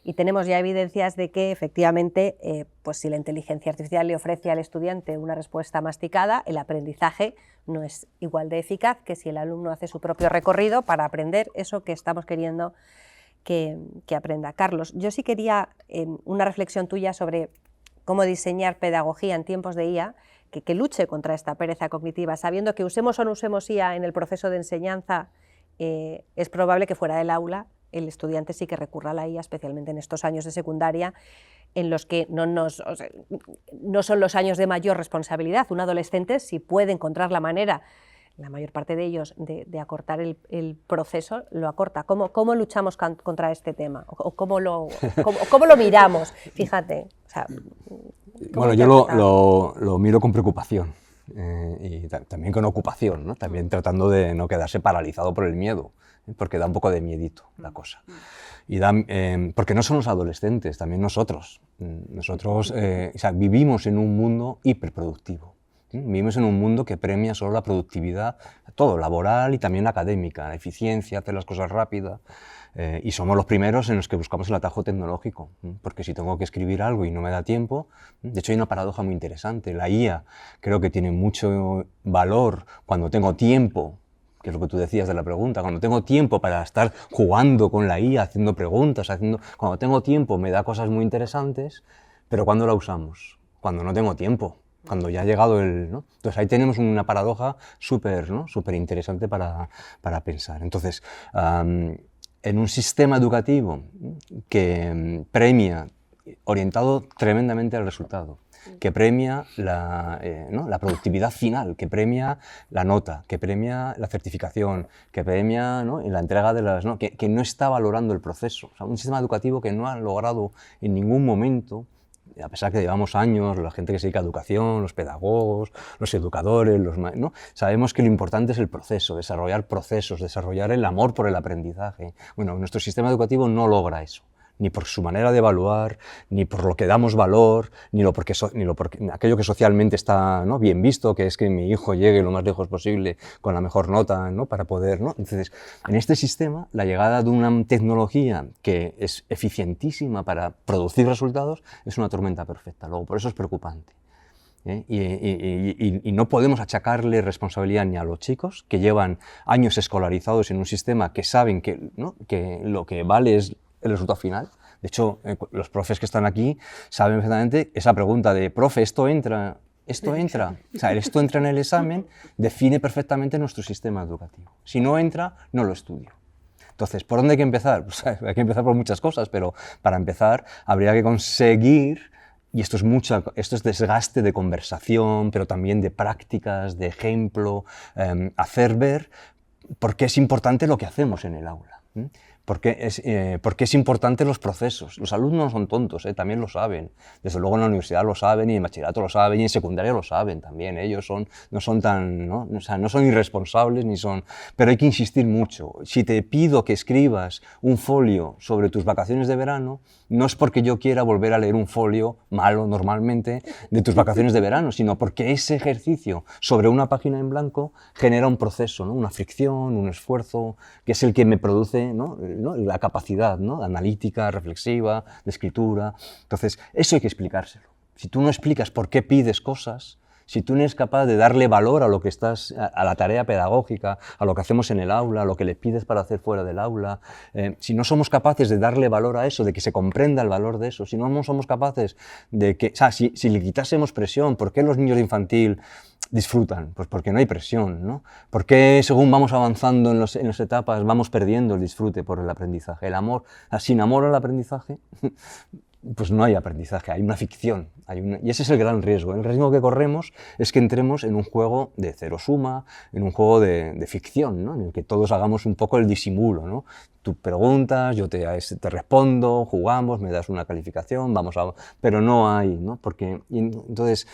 y tenemos ya evidencias de que efectivamente, pues si la inteligencia artificial le ofrece al estudiante una respuesta masticada, el aprendizaje no es igual de eficaz que si el alumno hace su propio recorrido para aprender eso que estamos queriendo que aprenda. Carlos, yo sí quería una reflexión tuya sobre cómo diseñar pedagogía en tiempos de IA que luche contra esta pereza cognitiva, sabiendo que usemos o no usemos IA en el proceso de enseñanza, es probable que fuera del aula el estudiante sí que recurra a la IA, especialmente en estos años de secundaria, en los que no son los años de mayor responsabilidad. Un adolescente, si puede encontrar la manera, la mayor parte de ellos, de acortar el proceso, lo acorta. ¿Cómo luchamos contra este tema? ¿O cómo lo miramos? Fíjate. O sea, bueno, yo lo miro con preocupación y también con ocupación, ¿no? También tratando de no quedarse paralizado por el miedo, porque da un poco de miedito la cosa. Y porque no son los adolescentes, también nosotros. Nosotros o sea, vivimos en un mundo hiperproductivo. Vivimos en un mundo que premia solo la productividad, todo, laboral y también académica, la eficiencia, hacer las cosas rápidas, y somos los primeros en los que buscamos el atajo tecnológico, porque si tengo que escribir algo y no me da tiempo, de hecho hay una paradoja muy interesante, la IA creo que tiene mucho valor cuando tengo tiempo, que es lo que tú decías de la pregunta, cuando tengo tiempo para estar jugando con la IA, haciendo preguntas, cuando tengo tiempo me da cosas muy interesantes, pero ¿cuándo la usamos? Cuando no tengo tiempo. Cuando ya ha llegado ¿no? Entonces ahí tenemos una paradoja súper, ¿no? Súper interesante para pensar. Entonces, en un sistema educativo que premia, orientado tremendamente al resultado, que premia ¿no? la productividad final, que premia la nota, que premia la certificación, que premia, ¿no? la entrega de las... ¿no? Que no está valorando el proceso. O sea, un sistema educativo que no ha logrado en ningún momento, a pesar que llevamos años, la gente que se dedica a educación, los pedagogos, los educadores, ¿no? Sabemos que lo importante es el proceso, desarrollar procesos, desarrollar el amor por el aprendizaje. Bueno, nuestro sistema educativo no logra eso, ni por su manera de evaluar, ni por lo que damos valor, ni porque aquello que socialmente está, ¿no? bien visto, que es que mi hijo llegue lo más lejos posible con la mejor nota, ¿no? para poder... ¿no? Entonces, en este sistema, la llegada de una tecnología que es eficientísima para producir resultados es una tormenta perfecta. Luego, por eso es preocupante. Y no podemos achacarle responsabilidad ni a los chicos que llevan años escolarizados en un sistema que saben que, ¿no? que lo que vale es el resultado final. De hecho, los profes que están aquí saben perfectamente esa pregunta de, profe, ¿esto entra? ¿Esto entra? O sea, esto entra en el examen, define perfectamente nuestro sistema educativo. Si no entra, no lo estudio. Entonces, ¿por dónde hay que empezar? Pues hay que empezar por muchas cosas, pero para empezar habría que conseguir, y esto es desgaste de conversación, pero también de prácticas, de ejemplo, hacer ver por qué es importante lo que hacemos en el aula. Porque es importante los procesos. Los alumnos no son tontos, también lo saben. Desde luego en la universidad lo saben, y en bachillerato lo saben, y en secundaria lo saben también. Ellos no son tan, ¿no? O sea, no son irresponsables, pero hay que insistir mucho. Si te pido que escribas un folio sobre tus vacaciones de verano, no es porque yo quiera volver a leer un folio malo normalmente de tus vacaciones de verano, sino porque ese ejercicio sobre una página en blanco genera un proceso, ¿no? Una fricción, un esfuerzo, que es el que me produce, ¿no? La capacidad, ¿no? analítica, reflexiva, de escritura. Entonces, eso hay que explicárselo. Si tú no explicas por qué pides cosas, si tú no eres capaz de darle valor a lo que a la tarea pedagógica, a lo que hacemos en el aula, a lo que le pides para hacer fuera del aula, si no somos capaces de darle valor a eso, de que se comprenda el valor de eso, si no somos capaces de que, o sea, si le quitásemos presión, ¿por qué los niños de infantil disfrutan? Pues porque no hay presión, ¿no? ¿Por qué según vamos avanzando en las etapas vamos perdiendo el disfrute por el aprendizaje? El amor, sin amor al aprendizaje, pues no hay aprendizaje, hay una ficción. Y ese es el gran riesgo. El riesgo que corremos es que entremos en un juego de cero suma, en un juego de ficción, ¿no? En el que todos hagamos un poco el disimulo, ¿no? Tú preguntas, yo te respondo, jugamos, me das una calificación, pero no hay, ¿no? Entonces,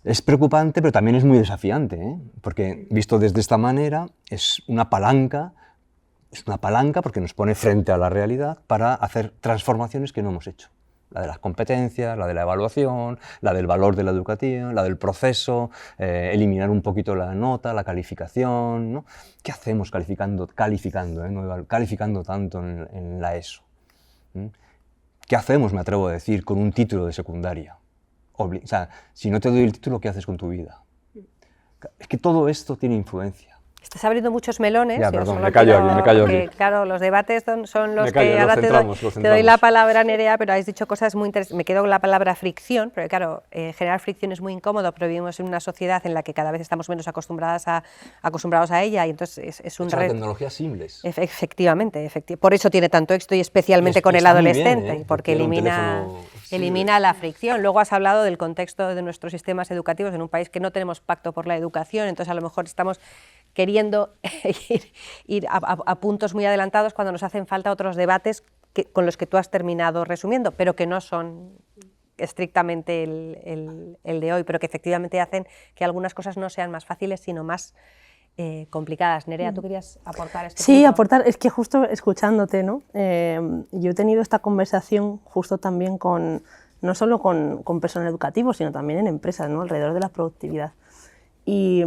es preocupante, pero también es muy desafiante, ¿eh? Porque visto desde esta manera, es una palanca porque nos pone frente a la realidad para hacer transformaciones que no hemos hecho. La de las competencias, la de la evaluación, la del valor de la educación, la del proceso, eliminar un poquito la nota, la calificación, ¿no? ¿Qué hacemos calificando tanto en la ESO? ¿Qué hacemos, me atrevo a decir, con un título de secundaria? O sea, si no te doy el título, ¿qué haces con tu vida? Es que todo esto tiene influencia. Estás abriendo muchos melones. Ya, perdón, me callo aquí. Claro, los debates son los que ahora te doy la palabra, Nerea, pero habéis dicho cosas muy interesantes. Me quedo con la palabra fricción, porque claro, generar fricción es muy incómodo, pero vivimos en una sociedad en la que cada vez estamos menos acostumbrados a ella, y entonces es un reto. La tecnología es seamless. Efectivamente. Por eso tiene tanto éxito, y especialmente con el adolescente, bien, porque elimina la fricción. Luego has hablado del contexto de nuestros sistemas educativos en un país que no tenemos pacto por la educación, entonces a lo mejor estamos queriendo ir a puntos muy adelantados cuando nos hacen falta otros debates con los que tú has terminado resumiendo, pero que no son estrictamente el de hoy, pero que efectivamente hacen que algunas cosas no sean más fáciles, sino más complicadas. Nerea, ¿tú querías aportar esto? Sí, aportar, es que justo escuchándote, ¿no? Yo he tenido esta conversación justo también no solo con personal educativo, sino también en empresas, ¿no? Alrededor de la productividad. Y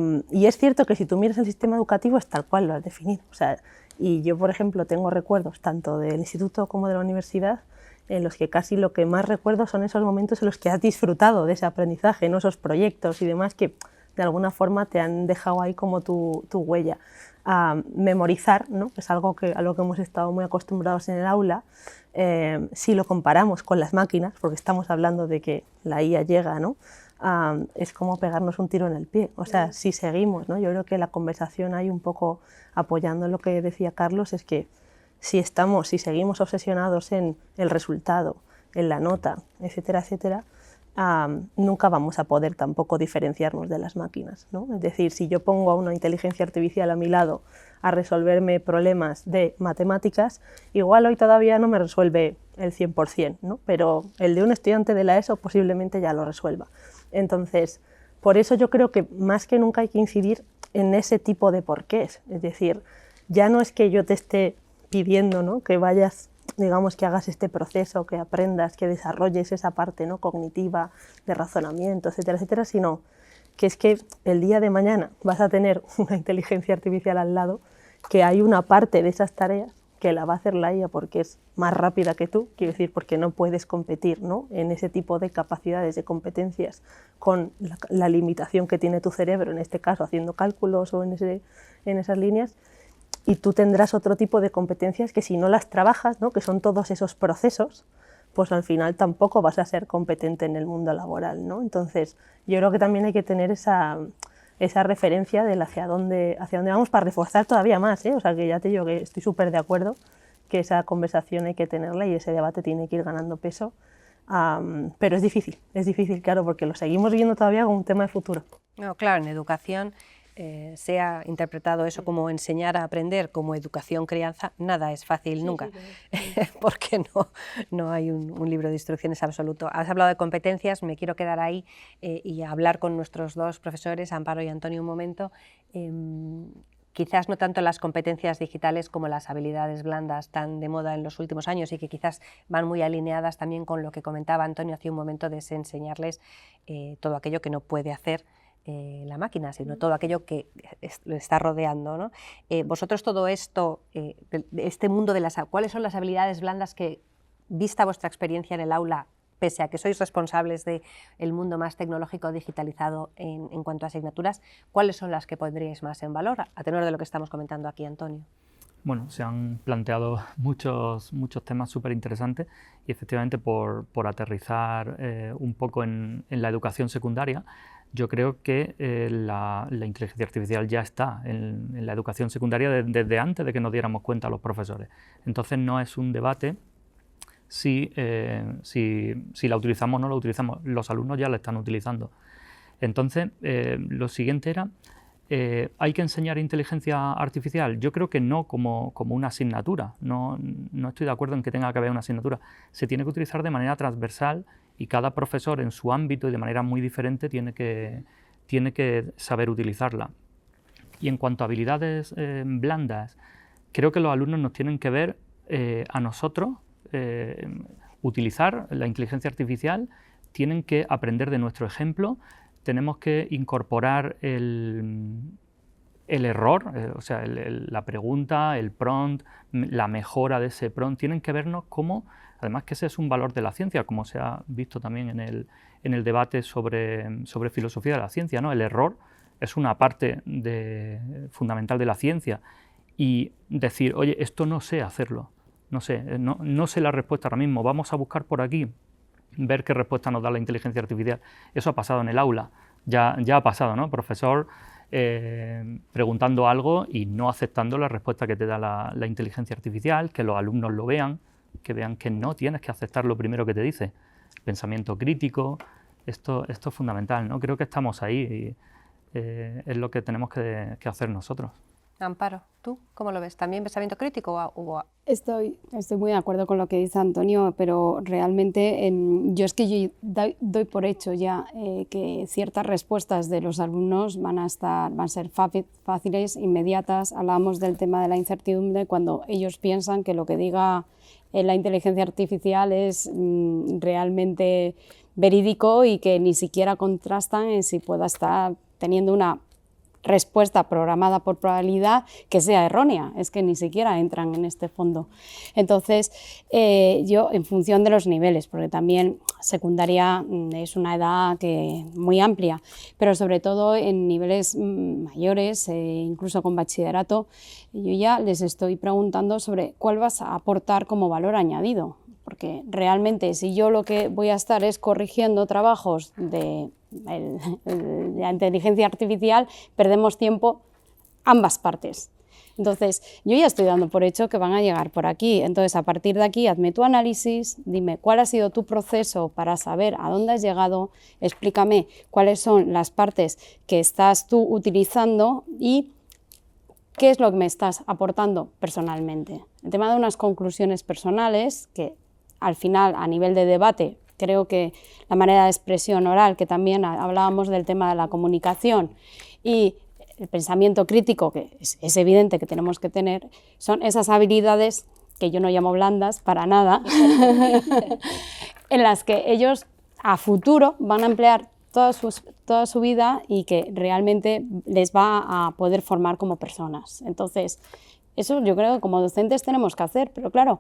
es cierto que si tú miras el sistema educativo es tal cual lo has definido. O sea, y yo, por ejemplo, tengo recuerdos tanto del instituto como de la universidad en los que casi lo que más recuerdo son esos momentos en los que has disfrutado de ese aprendizaje, ¿no? Esos proyectos y demás que de alguna forma te han dejado ahí como tu huella. Memorizar, ¿no? Es algo a lo que hemos estado muy acostumbrados en el aula. Si lo comparamos con las máquinas, porque estamos hablando de que la IA llega, ¿no? Es como pegarnos un tiro en el pie. O sea, si seguimos, ¿no? Yo creo que la conversación ahí un poco apoyando lo que decía Carlos es que si seguimos obsesionados en el resultado, en la nota, etcétera, etcétera, nunca vamos a poder tampoco diferenciarnos de las máquinas, ¿no? Es decir, si yo pongo a una inteligencia artificial a mi lado a resolverme problemas de matemáticas, igual hoy todavía no me resuelve el 100%, ¿no? Pero el de un estudiante de la ESO posiblemente ya lo resuelva. Entonces, por eso yo creo que más que nunca hay que incidir en ese tipo de porqués. Es decir, ya no es que yo te esté pidiendo, ¿no? Que vayas, digamos, que hagas este proceso, que aprendas, que desarrolles esa parte, ¿no? Cognitiva, de razonamiento, etcétera, etcétera, sino que es que el día de mañana vas a tener una inteligencia artificial al lado, que hay una parte de esas tareas que la va a hacer la IA porque es más rápida que tú, quiero decir, porque no puedes competir, ¿no? En ese tipo de capacidades, de competencias, con la limitación que tiene tu cerebro, en este caso haciendo cálculos o en esas líneas, y tú tendrás otro tipo de competencias que si no las trabajas, ¿no? Que son todos esos procesos, pues al final tampoco vas a ser competente en el mundo laboral, ¿no? Entonces, yo creo que también hay que tener esa referencia de hacia dónde vamos para reforzar todavía más, ¿eh? O sea, que ya te digo que estoy súper de acuerdo que esa conversación hay que tenerla y ese debate tiene que ir ganando peso, pero es difícil, claro, porque lo seguimos viendo todavía como un tema de futuro. No, claro, en educación se ha interpretado eso como enseñar a aprender, como educación crianza, nada es fácil nunca, porque no hay un libro de instrucciones absoluto. Has hablado de competencias, me quiero quedar ahí y hablar con nuestros dos profesores, Amparo y Antonio, un momento. Quizás no tanto las competencias digitales como las habilidades blandas tan de moda en los últimos años y que quizás van muy alineadas también con lo que comentaba Antonio hace un momento, de enseñarles todo aquello que no puede hacer la máquina, sino todo aquello que lo está rodeando, ¿no? Vosotros todo esto, este mundo de ¿cuáles son las habilidades blandas que, vista vuestra experiencia en el aula, pese a que sois responsables del mundo más tecnológico digitalizado en cuanto a asignaturas, cuáles son las que pondríais más en valor, a tenor de lo que estamos comentando aquí, Antonio? Bueno, se han planteado muchos temas súper interesantes y efectivamente por aterrizar un poco en la educación secundaria, yo creo que la inteligencia artificial ya está en la educación secundaria desde antes de que nos diéramos cuenta los profesores. Entonces no es un debate si la utilizamos o no la utilizamos. Los alumnos ya la están utilizando. Entonces, lo siguiente era, ¿hay que enseñar inteligencia artificial? Yo creo que no como una asignatura, no estoy de acuerdo en que tenga que haber una asignatura. Se tiene que utilizar de manera transversal y cada profesor en su ámbito y de manera muy diferente tiene que saber utilizarla. Y en cuanto a habilidades blandas, creo que los alumnos nos tienen que ver a nosotros utilizar la inteligencia artificial, tienen que aprender de nuestro ejemplo, tenemos que incorporar el error, o sea, la pregunta, el prompt, la mejora de ese prompt, tienen que vernos como, además que ese es un valor de la ciencia, como se ha visto también en el debate sobre filosofía de la ciencia, ¿no? El error es una parte fundamental de la ciencia y decir, oye, esto no sé hacerlo, no sé la respuesta ahora mismo, vamos a buscar por aquí, ver qué respuesta nos da la inteligencia artificial. Eso ha pasado en el aula, ya ha pasado, ¿no? Profesor preguntando algo y no aceptando la respuesta que te da la inteligencia artificial, que los alumnos lo vean, que vean que no tienes que aceptar lo primero que te dice. Pensamiento crítico, esto es fundamental, ¿no? Creo que estamos ahí y es lo que tenemos que hacer nosotros. Amparo, ¿tú cómo lo ves? ¿También pensamiento crítico? Estoy muy de acuerdo con lo que dice Antonio, pero realmente yo doy por hecho ya que ciertas respuestas de los alumnos van a ser fáciles, inmediatas. Hablábamos del tema de la incertidumbre cuando ellos piensan que lo que diga la inteligencia artificial es realmente verídico y que ni siquiera contrastan en si pueda estar teniendo una respuesta programada por probabilidad que sea errónea, es que ni siquiera entran en este fondo. Entonces, yo en función de los niveles, porque también secundaria es una edad muy amplia, pero sobre todo en niveles mayores, incluso con bachillerato, yo ya les estoy preguntando sobre cuál vas a aportar como valor añadido, porque realmente si yo lo que voy a estar es corrigiendo trabajos de la inteligencia artificial, perdemos tiempo ambas partes. Entonces, yo ya estoy dando por hecho que van a llegar por aquí. Entonces, a partir de aquí, hazme tu análisis, dime cuál ha sido tu proceso para saber a dónde has llegado, explícame cuáles son las partes que estás tú utilizando y qué es lo que me estás aportando personalmente. El tema de unas conclusiones personales, que al final, a nivel de debate, creo que la manera de expresión oral, que también hablábamos del tema de la comunicación y el pensamiento crítico, que es evidente que tenemos que tener, son esas habilidades que yo no llamo blandas para nada, en las que ellos a futuro van a emplear toda su vida y que realmente les va a poder formar como personas. Entonces, eso yo creo que como docentes tenemos que hacer, pero claro,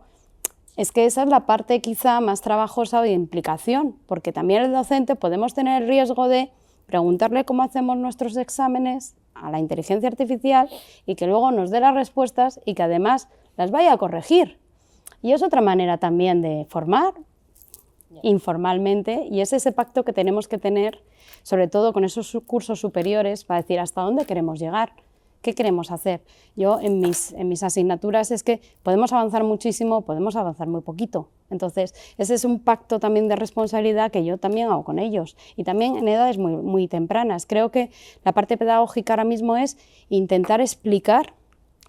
es que esa es la parte quizá más trabajosa de implicación, porque también el docente podemos tener el riesgo de preguntarle cómo hacemos nuestros exámenes a la inteligencia artificial y que luego nos dé las respuestas y que además las vaya a corregir. Y es otra manera también de formar informalmente y es ese pacto que tenemos que tener, sobre todo con esos cursos superiores, para decir hasta dónde queremos llegar. ¿Qué queremos hacer? Yo en mis asignaturas es que podemos avanzar muchísimo, podemos avanzar muy poquito. Entonces, ese es un pacto también de responsabilidad que yo también hago con ellos. Y también en edades muy, muy tempranas. Creo que la parte pedagógica ahora mismo es intentar explicar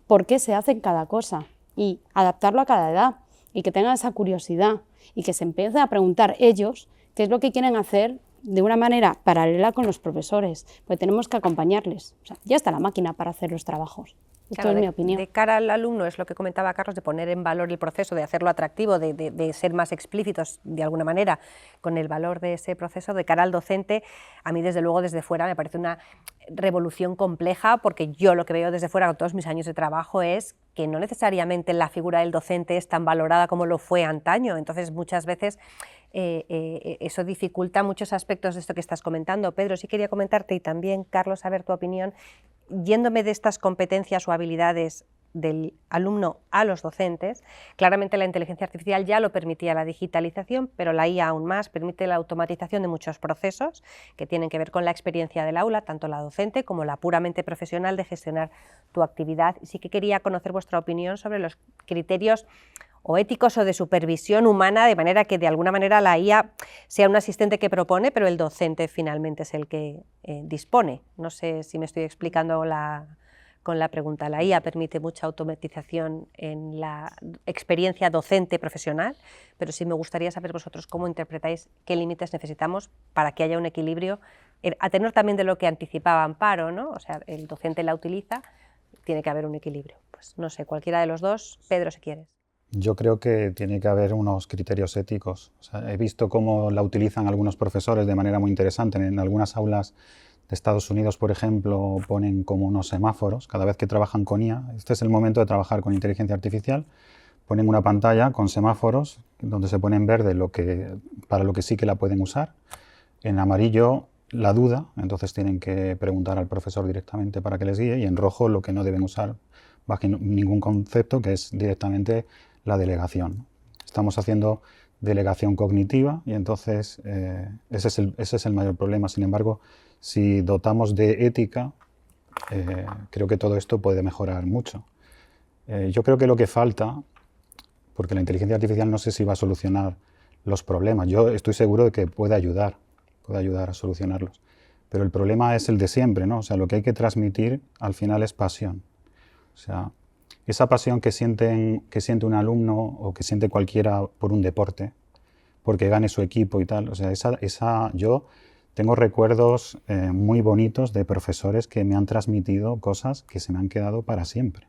por qué se hace cada cosa y adaptarlo a cada edad y que tengan esa curiosidad y que se empiecen a preguntar ellos qué es lo que quieren hacer de una manera paralela con los profesores, porque tenemos que acompañarles. O sea, ya está la máquina para hacer los trabajos. Esto es mi opinión. De cara al alumno, es lo que comentaba Carlos, de poner en valor el proceso, de hacerlo atractivo, de ser más explícitos de alguna manera con el valor de ese proceso. De cara al docente, a mí desde luego desde fuera me parece una revolución compleja, porque yo lo que veo desde fuera con todos mis años de trabajo es que no necesariamente la figura del docente es tan valorada como lo fue antaño. Entonces muchas veces eso dificulta muchos aspectos de esto que estás comentando. Pedro, sí quería comentarte y también, Carlos, saber tu opinión, yéndome de estas competencias o habilidades del alumno a los docentes. Claramente la inteligencia artificial ya lo permitía la digitalización, pero la IA aún más permite la automatización de muchos procesos que tienen que ver con la experiencia del aula, tanto la docente como la puramente profesional de gestionar tu actividad. Y sí que quería conocer vuestra opinión sobre los criterios o éticos o de supervisión humana, de manera que de alguna manera la IA sea un asistente que propone, pero el docente finalmente es el que dispone. No sé si me estoy explicando con la pregunta. La IA permite mucha automatización en la experiencia docente profesional, pero sí me gustaría saber vosotros cómo interpretáis qué límites necesitamos para que haya un equilibrio, a tenor también de lo que anticipaba Amparo, ¿no? O sea, el docente la utiliza, tiene que haber un equilibrio. Pues no sé, cualquiera de los dos. Pedro, si quieres. Yo creo que tiene que haber unos criterios éticos. O sea, he visto cómo la utilizan algunos profesores de manera muy interesante. En algunas aulas de Estados Unidos, por ejemplo, ponen como unos semáforos cada vez que trabajan con IA. Este es el momento de trabajar con inteligencia artificial. Ponen una pantalla con semáforos donde se pone en verde para lo que sí que la pueden usar. En amarillo, la duda, entonces tienen que preguntar al profesor directamente para que les guíe. Y en rojo, lo que no deben usar bajo ningún concepto, que es directamente la delegación. Estamos haciendo delegación cognitiva y entonces ese es el mayor problema. Sin embargo, si dotamos de ética, creo que todo esto puede mejorar mucho. Yo creo que lo que falta, porque la inteligencia artificial no sé si va a solucionar los problemas, yo estoy seguro de que puede ayudar a solucionarlos, pero el problema es el de siempre, ¿no? O sea, lo que hay que transmitir al final es pasión. O sea, esa pasión que siente un alumno o que siente cualquiera por un deporte, porque gane su equipo y tal. O sea, yo tengo recuerdos muy bonitos de profesores que me han transmitido cosas que se me han quedado para siempre.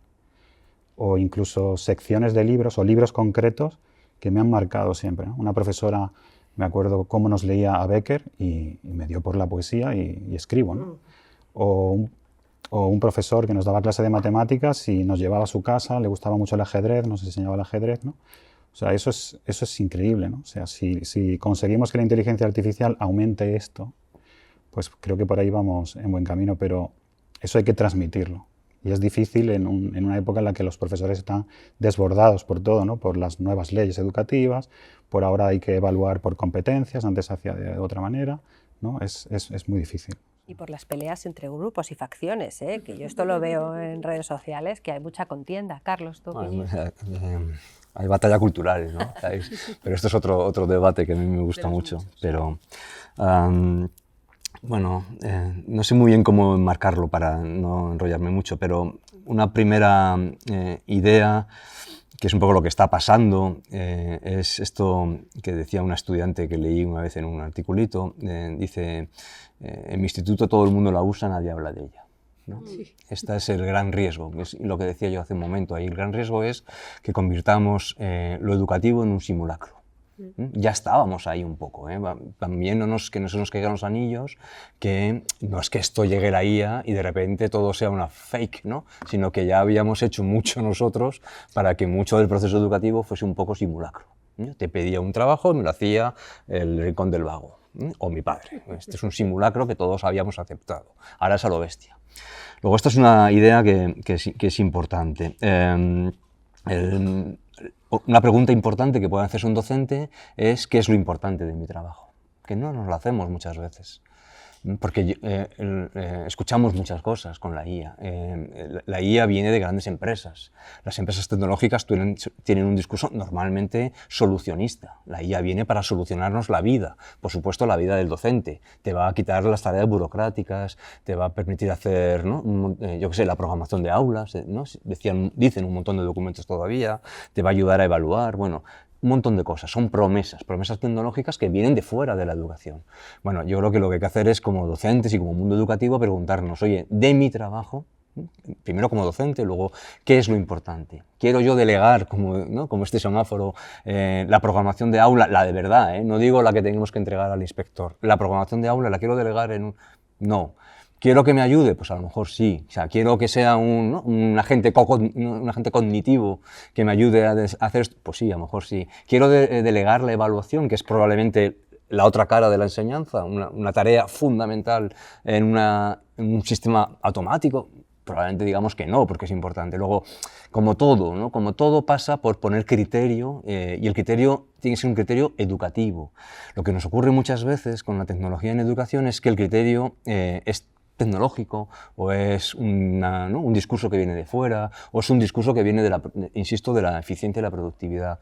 O incluso secciones de libros o libros concretos que me han marcado siempre, ¿no? Una profesora, me acuerdo cómo nos leía a Becker y me dio por la poesía y escribo, ¿no? O un profesor que nos daba clase de matemáticas y nos llevaba a su casa, le gustaba mucho el ajedrez, nos enseñaba el ajedrez, ¿no? O sea, eso es increíble, ¿no? O sea, si conseguimos que la inteligencia artificial aumente esto, pues creo que por ahí vamos en buen camino, pero eso hay que transmitirlo. Y es difícil en una época en la que los profesores están desbordados por todo, ¿no? Por las nuevas leyes educativas, por ahora hay que evaluar por competencias, antes se hacía de otra manera, ¿no? Es muy difícil. Y por las peleas entre grupos y facciones, que yo esto lo veo en redes sociales, que hay mucha contienda. Carlos, ¿tú opinión? Hay batalla culturales, ¿no? Pero esto es otro debate que a mí me gusta mucho. Pero, bueno, no sé muy bien cómo enmarcarlo para no enrollarme mucho, pero una primera idea, que es un poco lo que está pasando, es esto que decía una estudiante que leí una vez en un articulito, dice, en mi instituto todo el mundo la usa, nadie habla de ella, ¿no? Sí. Este es el gran riesgo, es lo que decía yo hace un momento ahí. El gran riesgo es que convirtamos lo educativo en un simulacro. Ya estábamos ahí un poco, también que no se nos caigan los anillos, que no es que esto llegue la IA y de repente todo sea una fake, ¿no? Sino que ya habíamos hecho mucho nosotros para que mucho del proceso educativo fuese un poco simulacro. Te pedía un trabajo y me lo hacía el Rincón del Vago, o mi padre. Este es un simulacro que todos habíamos aceptado, ahora es a lo bestia. Luego, esta es una idea que es importante. Una pregunta importante que puede hacerse un docente es ¿qué es lo importante de mi trabajo? Que no nos lo hacemos muchas veces, porque escuchamos muchas cosas con la IA. La IA viene de grandes empresas. Las empresas tecnológicas tienen un discurso normalmente solucionista. La IA viene para solucionarnos la vida, por supuesto la vida del docente. Te va a quitar las tareas burocráticas, te va a permitir hacer, ¿no? Yo qué sé, la programación de aulas, ¿no? Dicen un montón de documentos todavía, te va a ayudar a evaluar, bueno, un montón de cosas, son promesas tecnológicas que vienen de fuera de la educación. Bueno, yo creo que lo que hay que hacer es, como docentes y como mundo educativo, preguntarnos, oye, de mi trabajo, primero como docente, luego, ¿qué es lo importante? ¿Quiero yo delegar, como este semáforo, la programación de aula, la de verdad, no digo la que tenemos que entregar al inspector, la programación de aula la quiero delegar en un... No. ¿Quiero que me ayude? Pues a lo mejor sí. O sea, quiero que sea un agente cognitivo que me ayude a hacer esto. Pues sí, a lo mejor sí. Quiero delegar la evaluación, que es probablemente la otra cara de la enseñanza, una tarea fundamental en un sistema automático. Probablemente digamos que no, porque es importante. Luego, como todo, ¿no? Como todo pasa por poner criterio, y el criterio tiene que ser un criterio educativo. Lo que nos ocurre muchas veces con la tecnología en educación es que el criterio es tecnológico, o es ¿no? un discurso que viene de fuera, o es un discurso que viene, insisto, de la eficiencia y la productividad,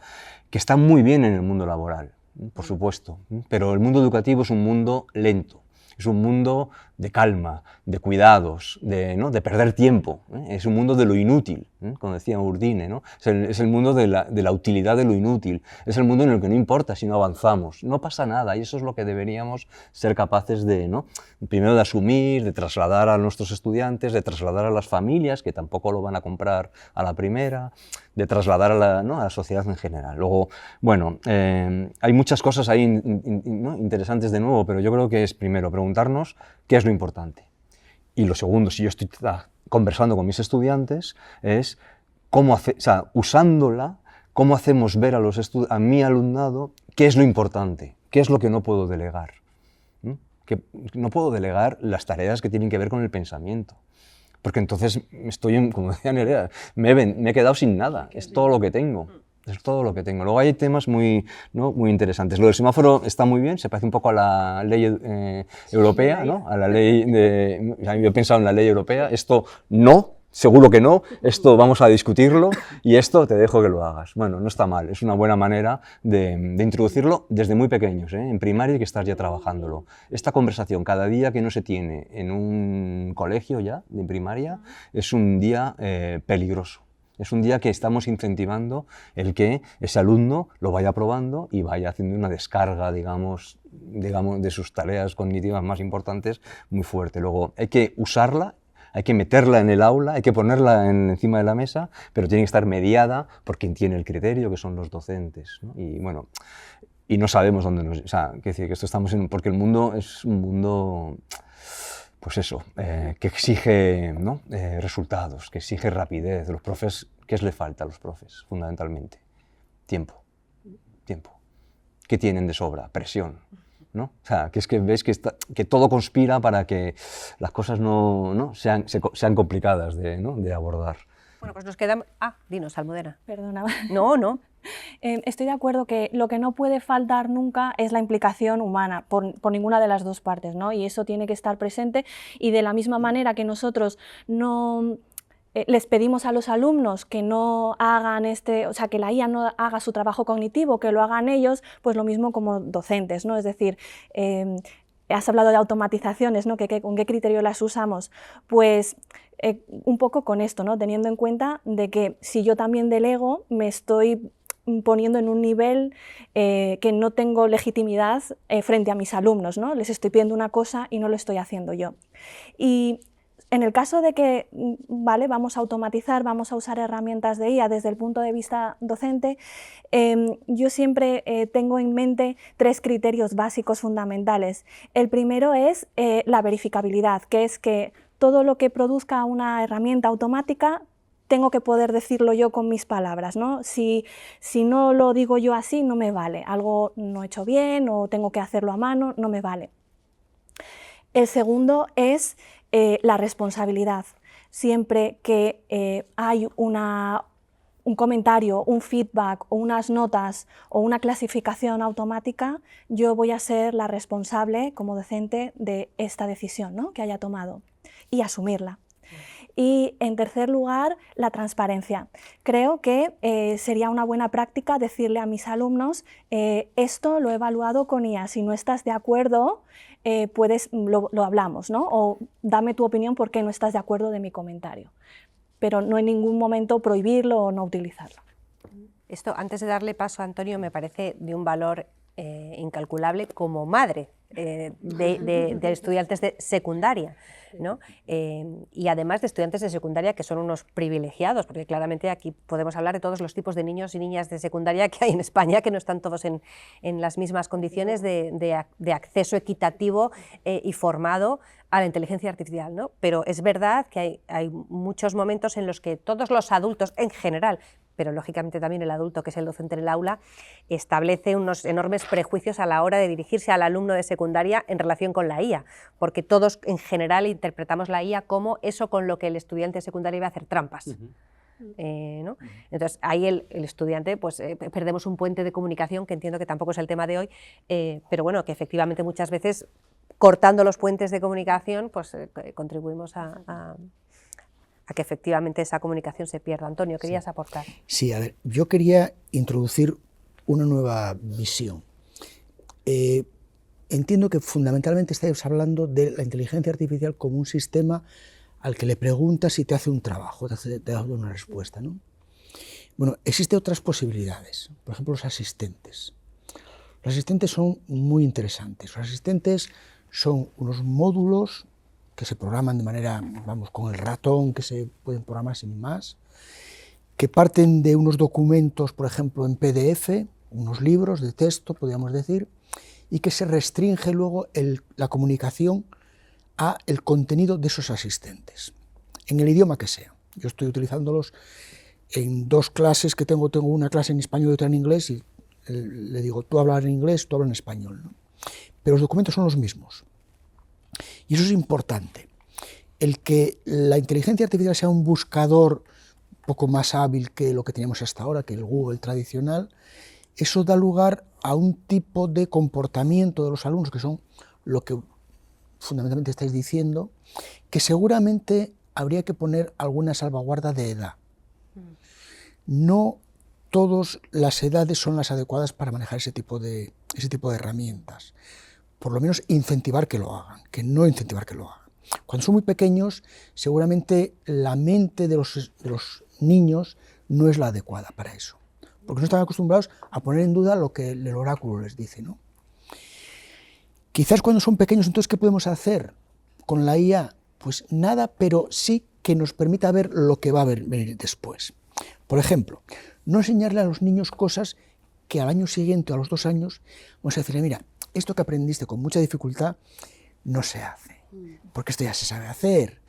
que está muy bien en el mundo laboral, por supuesto, pero el mundo educativo es un mundo lento. Es un mundo de calma, de cuidados, ¿no? de perder tiempo. Es un mundo de lo inútil, como decía Urdine, ¿no? Es el mundo de la utilidad de lo inútil. Es el mundo en el que no importa si no avanzamos. No pasa nada y eso es lo que deberíamos ser capaces de, ¿no? Primero de asumir, de trasladar a nuestros estudiantes, de trasladar a las familias, que tampoco lo van a comprar a la primera, de trasladar a la sociedad en general. Luego, bueno, hay muchas cosas ahí ¿no? interesantes de nuevo, pero yo creo que es primero preguntarnos qué es lo importante. Y lo segundo, si yo estoy conversando con mis estudiantes, es cómo usándola, cómo hacemos ver a mi alumnado qué es lo importante, qué es lo que no puedo delegar. Que no puedo delegar las tareas que tienen que ver con el pensamiento. Porque entonces estoy, como decía Nerea, me he quedado sin nada, es todo lo que tengo. Es todo lo que tengo. Luego hay temas muy interesantes. Lo del semáforo está muy bien, se parece un poco a la ley europea, ¿no? A la ley de... Yo he pensado en la ley europea, esto no, seguro que no, esto vamos a discutirlo y esto te dejo que lo hagas. Bueno, no está mal, es una buena manera de introducirlo desde muy pequeños, en primaria, y que estás ya trabajándolo. Esta conversación cada día que no se tiene en un colegio ya, de primaria, es un día peligroso. Es un día que estamos incentivando el que ese alumno lo vaya probando y vaya haciendo una descarga, digamos, de sus tareas cognitivas más importantes muy fuerte. Luego hay que usarla, hay que meterla en el aula, hay que ponerla encima de la mesa, pero tiene que estar mediada por quien tiene el criterio, que son los docentes, ¿no? Y bueno, y no sabemos dónde nos... O sea, quiero decir que esto estamos en... Porque el mundo es un mundo... Pues eso, que exige, ¿no? Resultados, que exige rapidez. Los profes, ¿qué les falta a los profes, fundamentalmente? Tiempo. Tiempo. ¿Qué tienen de sobra? Presión, ¿no? O sea, que es que ves que todo conspira para que las cosas no sean complicadas de abordar. Bueno, pues nos quedamos... dinos, Almudena. Perdona. No. Estoy de acuerdo que lo que no puede faltar nunca es la implicación humana por ninguna de las dos partes, ¿no? Y eso tiene que estar presente, y de la misma manera que nosotros no les pedimos a los alumnos que no hagan que la IA no haga su trabajo cognitivo, que lo hagan ellos, pues lo mismo como docentes, ¿no? Es decir, has hablado de automatizaciones, ¿no? ¿Con qué criterio las usamos? Pues un poco con esto, ¿no? Teniendo en cuenta de que si yo también delego, me estoy poniendo en un nivel que no tengo legitimidad frente a mis alumnos, ¿no? Les estoy pidiendo una cosa y no lo estoy haciendo yo. Y en el caso de que, vale, vamos a automatizar, vamos a usar herramientas de IA desde el punto de vista docente, yo siempre tengo en mente 3 criterios básicos fundamentales. El primero es la verificabilidad, que es que todo lo que produzca una herramienta automática tengo que poder decirlo yo con mis palabras, ¿no? Si no lo digo yo así, no me vale. Algo no he hecho bien o tengo que hacerlo a mano, no me vale. El segundo es la responsabilidad. Siempre que hay un comentario, un feedback o unas notas o una clasificación automática, yo voy a ser la responsable como docente de esta decisión, ¿no? que haya tomado, y asumirla. Y en tercer lugar, la transparencia. Creo que sería una buena práctica decirle a mis alumnos, esto lo he evaluado con IA, si no estás de acuerdo, lo hablamos, ¿no? O dame tu opinión por qué no estás de acuerdo de mi comentario. Pero no en ningún momento prohibirlo o no utilizarlo. Esto, antes de darle paso a Antonio, me parece de un valor incalculable como madre de estudiantes de secundaria, ¿no? Y además de estudiantes de secundaria que son unos privilegiados, porque claramente aquí podemos hablar de todos los tipos de niños y niñas de secundaria que hay en España, que no están todos en las mismas condiciones de acceso equitativo y formado a la inteligencia artificial, ¿no? Pero es verdad que hay muchos momentos en los que todos los adultos en general, pero lógicamente también el adulto, que es el docente en el aula, establece unos enormes prejuicios a la hora de dirigirse al alumno de secundaria en relación con la IA, porque todos en general interpretamos la IA como eso con lo que el estudiante de secundaria iba a hacer trampas. ¿No? Entonces ahí el estudiante, pues perdemos un puente de comunicación, que entiendo que tampoco es el tema de hoy, pero bueno, que efectivamente muchas veces cortando los puentes de comunicación, pues contribuimos a que efectivamente esa comunicación se pierda. Antonio, ¿querías aportar? Sí, a ver, yo quería introducir una nueva visión. Entiendo que fundamentalmente estáis hablando de la inteligencia artificial como un sistema al que le preguntas y te hace un trabajo, te da una respuesta, ¿no? Bueno, existen otras posibilidades, por ejemplo, los asistentes. Los asistentes son muy interesantes. Los asistentes son unos módulos que se programan de manera, vamos, con el ratón, que se pueden programar sin más, que parten de unos documentos, por ejemplo, en PDF, unos libros de texto, podríamos decir, y que se restringe luego la comunicación a el contenido de esos asistentes, en el idioma que sea. Yo estoy utilizándolos en dos clases que tengo una clase en español y otra en inglés, y le digo, tú hablas en inglés, tú hablas en español, ¿no? Pero los documentos son los mismos. Y eso es importante. El que la inteligencia artificial sea un buscador un poco más hábil que lo que teníamos hasta ahora, que el Google tradicional, eso da lugar a un tipo de comportamiento de los alumnos, que son lo que fundamentalmente estáis diciendo, que seguramente habría que poner alguna salvaguarda de edad. No todas las edades son las adecuadas para manejar ese tipo de herramientas. Por lo menos incentivar que lo hagan, que no incentivar que lo hagan. Cuando son muy pequeños, seguramente la mente de los niños no es la adecuada para eso, porque no están acostumbrados a poner en duda lo que el oráculo les dice, ¿no? Quizás cuando son pequeños, entonces, ¿qué podemos hacer con la IA? Pues nada, pero sí que nos permita ver lo que va a venir después. Por ejemplo, no enseñarle a los niños cosas que al año siguiente o a los 2 años vamos a decirle, mira, esto que aprendiste con mucha dificultad no se hace, porque esto ya se sabe hacer,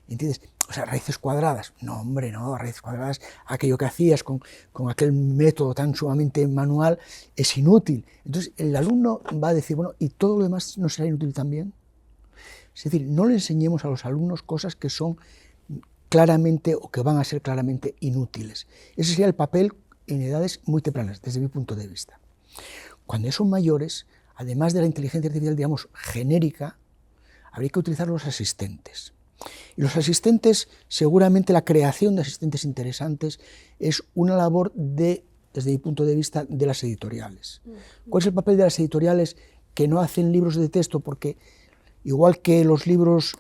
¿entiendes? O sea, raíces cuadradas, no hombre, no, raíces cuadradas, aquello que hacías con aquel método tan sumamente manual es inútil. Entonces el alumno va a decir, bueno, ¿y todo lo demás no será inútil también? Es decir, no le enseñemos a los alumnos cosas que son claramente o que van a ser claramente inútiles. Ese sería el papel en edades muy tempranas, desde mi punto de vista. Cuando son mayores, además de la inteligencia artificial, digamos, genérica, habría que utilizar los asistentes. Y los asistentes, seguramente la creación de asistentes interesantes es una labor desde mi punto de vista, de las editoriales. ¿Cuál es el papel de las editoriales que no hacen libros de texto? Porque igual que los libros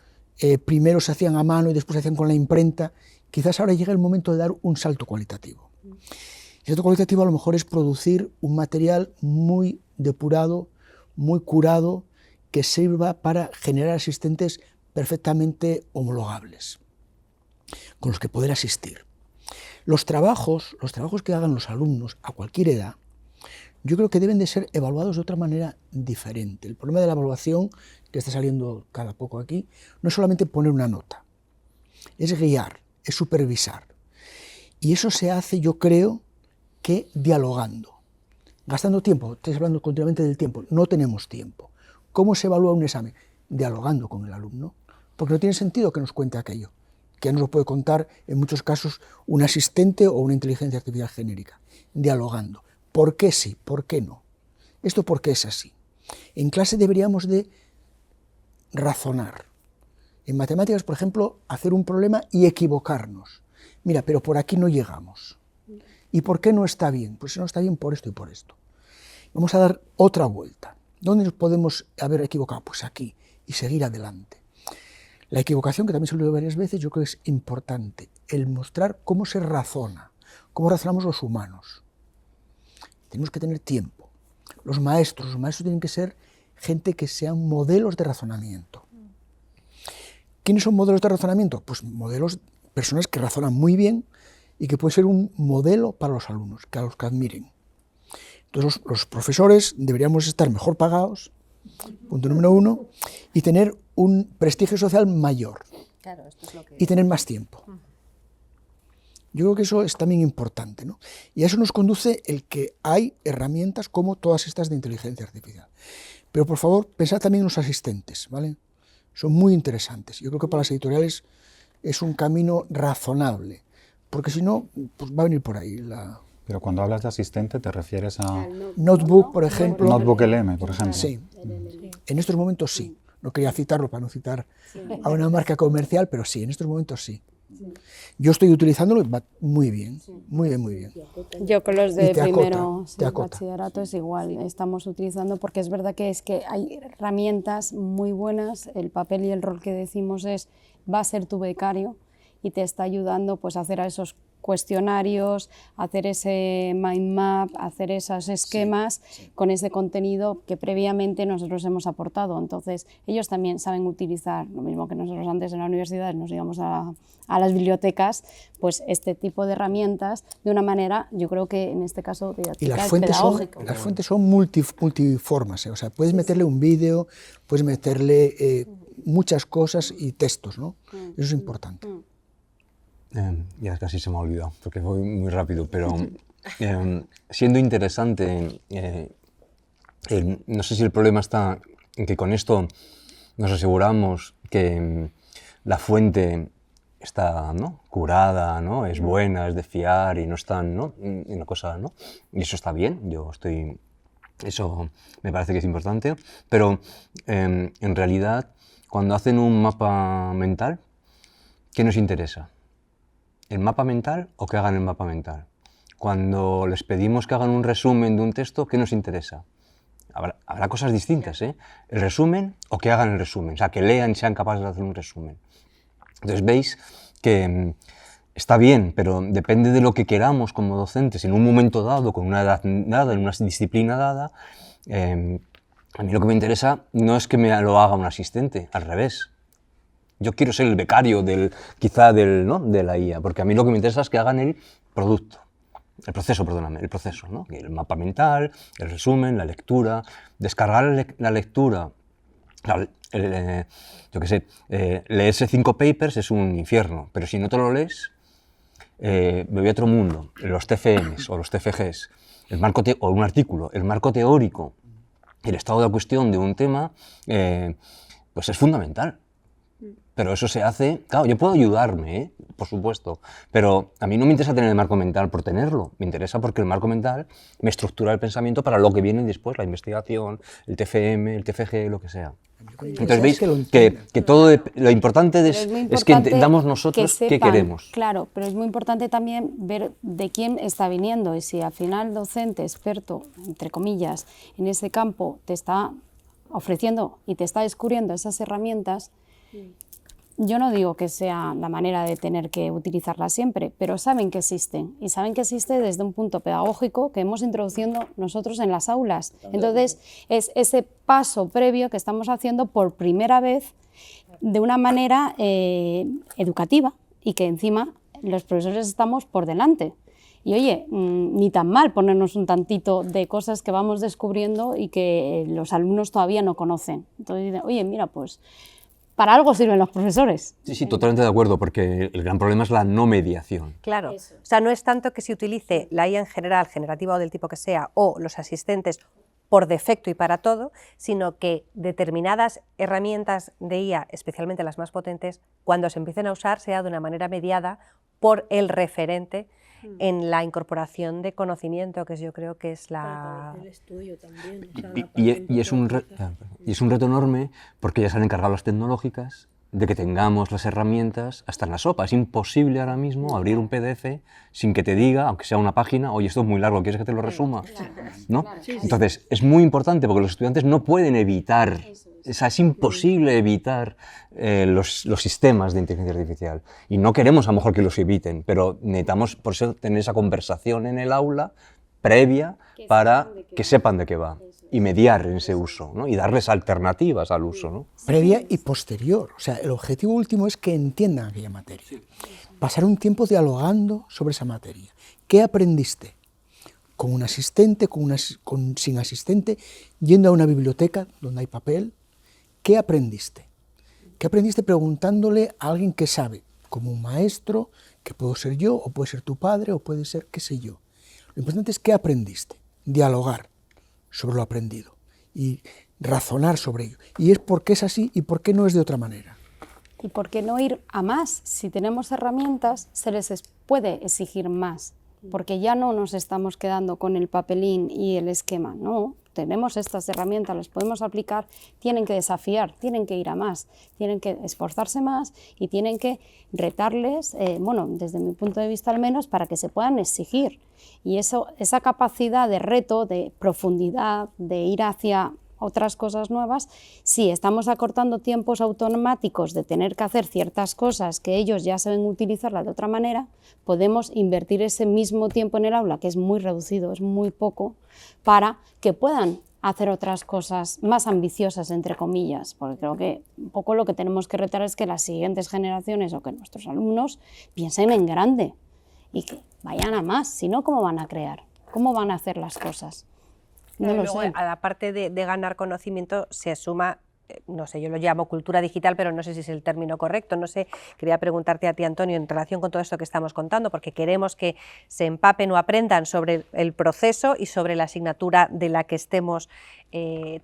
primero se hacían a mano y después se hacían con la imprenta, quizás ahora llega el momento de dar un salto cualitativo. El salto cualitativo a lo mejor es producir un material muy depurado, muy curado, que sirva para generar asistentes perfectamente homologables, con los que poder asistir. Los trabajos que hagan los alumnos a cualquier edad, yo creo que deben de ser evaluados de otra manera diferente. El problema de la evaluación, que está saliendo cada poco aquí, no es solamente poner una nota, es guiar, es supervisar. Y eso se hace, yo creo, que dialogando, gastando tiempo. Estáis hablando continuamente del tiempo, no tenemos tiempo. ¿Cómo se evalúa un examen? Dialogando con el alumno, porque no tiene sentido que nos cuente aquello, que ya nos lo puede contar en muchos casos un asistente o una inteligencia artificial genérica, dialogando. ¿Por qué sí? ¿Por qué no? ¿Esto por qué es así? En clase deberíamos de razonar. En matemáticas, por ejemplo, hacer un problema y equivocarnos. Mira, pero por aquí no llegamos. ¿Y por qué no está bien? Pues no está bien por esto y por esto. Vamos a dar otra vuelta. ¿Dónde nos podemos haber equivocado? Pues aquí, y seguir adelante. La equivocación, que también se lo digo varias veces, yo creo que es importante, el mostrar cómo se razona, cómo razonamos los humanos. Tenemos que tener tiempo. Los maestros tienen que ser gente que sean modelos de razonamiento. ¿Quiénes son modelos de razonamiento? Pues modelos, personas que razonan muy bien y que pueden ser un modelo para los alumnos, a los que admiren. Entonces los profesores deberíamos estar mejor pagados, punto número 1, y tener un prestigio social mayor, claro, esto es lo que... y tener más tiempo. Yo creo que eso es también importante, ¿no? Y a eso nos conduce el que hay herramientas como todas estas de inteligencia artificial. Pero por favor, pensad también en los asistentes, ¿vale? Son muy interesantes. Yo creo que para las editoriales es un camino razonable, porque si no, pues va a venir por ahí la... Pero cuando hablas de asistente, ¿te refieres a...? Notebook, por ejemplo. Notebook LM, por ejemplo. Sí, en estos momentos sí. No quería citarlo para no citar a una marca comercial, pero sí, en estos momentos sí. Yo estoy utilizándolo y va muy bien, muy bien, muy bien. Yo con los de Y te acota, primero te acota. bachillerato es igual, estamos utilizando porque es verdad que hay herramientas muy buenas, el papel y el rol que decimos va a ser tu becario y te está ayudando pues a hacer esos cuestionarios, hacer ese mind map, hacer esos esquemas con ese contenido que previamente nosotros hemos aportado. Entonces, ellos también saben utilizar, lo mismo que nosotros antes en la universidad nos íbamos a las bibliotecas, pues este tipo de herramientas de una manera, yo creo que en este caso Y las fuentes son multiformas, o sea, puedes meterle un vídeo, puedes meterle muchas cosas y textos, ¿no? Eso es importante. Ya casi se me ha olvidado, porque voy muy rápido, pero siendo interesante, no sé si el problema está en que con esto nos aseguramos que la fuente está, ¿no?, curada, ¿no?, es buena, es de fiar y no están, ¿no?, una cosa, ¿no?, y eso está bien, eso me parece que es importante, pero en realidad cuando hacen un mapa mental, ¿qué nos interesa? ¿El mapa mental o que hagan el mapa mental? Cuando les pedimos que hagan un resumen de un texto, ¿qué nos interesa? Habrá cosas distintas, ¿eh? ¿El resumen o que hagan el resumen? O sea, que lean y sean capaces de hacer un resumen. Entonces veis que está bien, pero depende de lo que queramos como docentes en un momento dado, con una edad dada, en una disciplina dada. A mí lo que me interesa no es que me lo haga un asistente, al revés. Yo quiero ser el becario de la IA, porque a mí lo que me interesa es que hagan el proceso, ¿no? El mapa mental, el resumen, la lectura, descargar la lectura. Yo qué sé, leerse 5 papers es un infierno, pero si no te lo lees, me voy a otro mundo, los TFMs o los TFGs, o un artículo, el marco teórico, el estado de la cuestión de un tema, pues es fundamental. Pero eso se hace, claro, yo puedo ayudarme, por supuesto, pero a mí no me interesa tener el marco mental por tenerlo, me interesa porque el marco mental me estructura el pensamiento para lo que viene después, la investigación, el TFM, el TFG, lo que sea. Entonces veis que todo lo importante es que entendamos nosotros qué queremos. Claro, pero es muy importante también ver de quién está viniendo y si al final el docente experto, entre comillas, en ese campo te está ofreciendo y te está descubriendo esas herramientas. Yo no digo que sea la manera de tener que utilizarlas siempre, pero saben que existen y saben que existe desde un punto pedagógico que hemos introducido nosotros en las aulas. Entonces, es ese paso previo que estamos haciendo por primera vez de una manera educativa y que encima los profesores estamos por delante. Y oye, ni tan mal ponernos un tantito de cosas que vamos descubriendo y que los alumnos todavía no conocen. Entonces dicen, oye, mira, pues para algo sirven los profesores. Sí, totalmente de acuerdo, porque el gran problema es la no mediación. Claro, o sea, no es tanto que se utilice la IA en general, generativa o del tipo que sea, o los asistentes por defecto y para todo, sino que determinadas herramientas de IA, especialmente las más potentes, cuando se empiecen a usar, sea de una manera mediada por el referente en la incorporación de conocimiento, que yo creo que es la... El estudio también. Y es un reto enorme porque ya se han encargado las tecnológicas de que tengamos las herramientas hasta en la sopa. Es imposible ahora mismo abrir un PDF sin que te diga, aunque sea una página, oye, esto es muy largo, ¿quieres que te lo resuma? ¿No? Entonces, es muy importante porque los estudiantes no pueden evitar, es imposible evitar los sistemas de inteligencia artificial. Y no queremos a lo mejor que los eviten, pero necesitamos por eso tener esa conversación en el aula previa para que sepan de qué va. Y mediar en ese uso, ¿no? Y darles alternativas al uso, ¿no? Previa y posterior. O sea, el objetivo último es que entiendan aquella materia. Pasar un tiempo dialogando sobre esa materia. ¿Qué aprendiste? Con un asistente, sin asistente, yendo a una biblioteca donde hay papel. ¿Qué aprendiste? ¿Qué aprendiste preguntándole a alguien que sabe? Como un maestro, que puedo ser yo, o puede ser tu padre, o puede ser qué sé yo. Lo importante es qué aprendiste. Dialogar sobre lo aprendido y razonar sobre ello. Y es por qué es así y por qué no es de otra manera. ¿Y por qué no ir a más? Si tenemos herramientas, se les puede exigir más, porque ya no nos estamos quedando con el papelín y el esquema, no. tenemos estas herramientas, las podemos aplicar, tienen que desafiar, tienen que ir a más, tienen que esforzarse más y tienen que retarles, bueno, desde mi punto de vista al menos, para que se puedan exigir. Y esa capacidad de reto, de profundidad, de ir hacia otras cosas nuevas, si estamos acortando tiempos automáticos de tener que hacer ciertas cosas que ellos ya saben utilizarlas de otra manera, podemos invertir ese mismo tiempo en el aula, que es muy reducido, es muy poco, para que puedan hacer otras cosas más ambiciosas, entre comillas, porque creo que un poco lo que tenemos que retar es que las siguientes generaciones o que nuestros alumnos piensen en grande y que vayan a más, si no, ¿cómo van a crear? ¿Cómo van a hacer las cosas? No lo luego, sé. a la parte de ganar conocimiento se suma, no sé, yo lo llamo cultura digital, pero no sé si es el término correcto, no sé, quería preguntarte a ti, Antonio, en relación con todo esto que estamos contando, porque queremos que se empapen o aprendan sobre el proceso y sobre la asignatura de la que estemos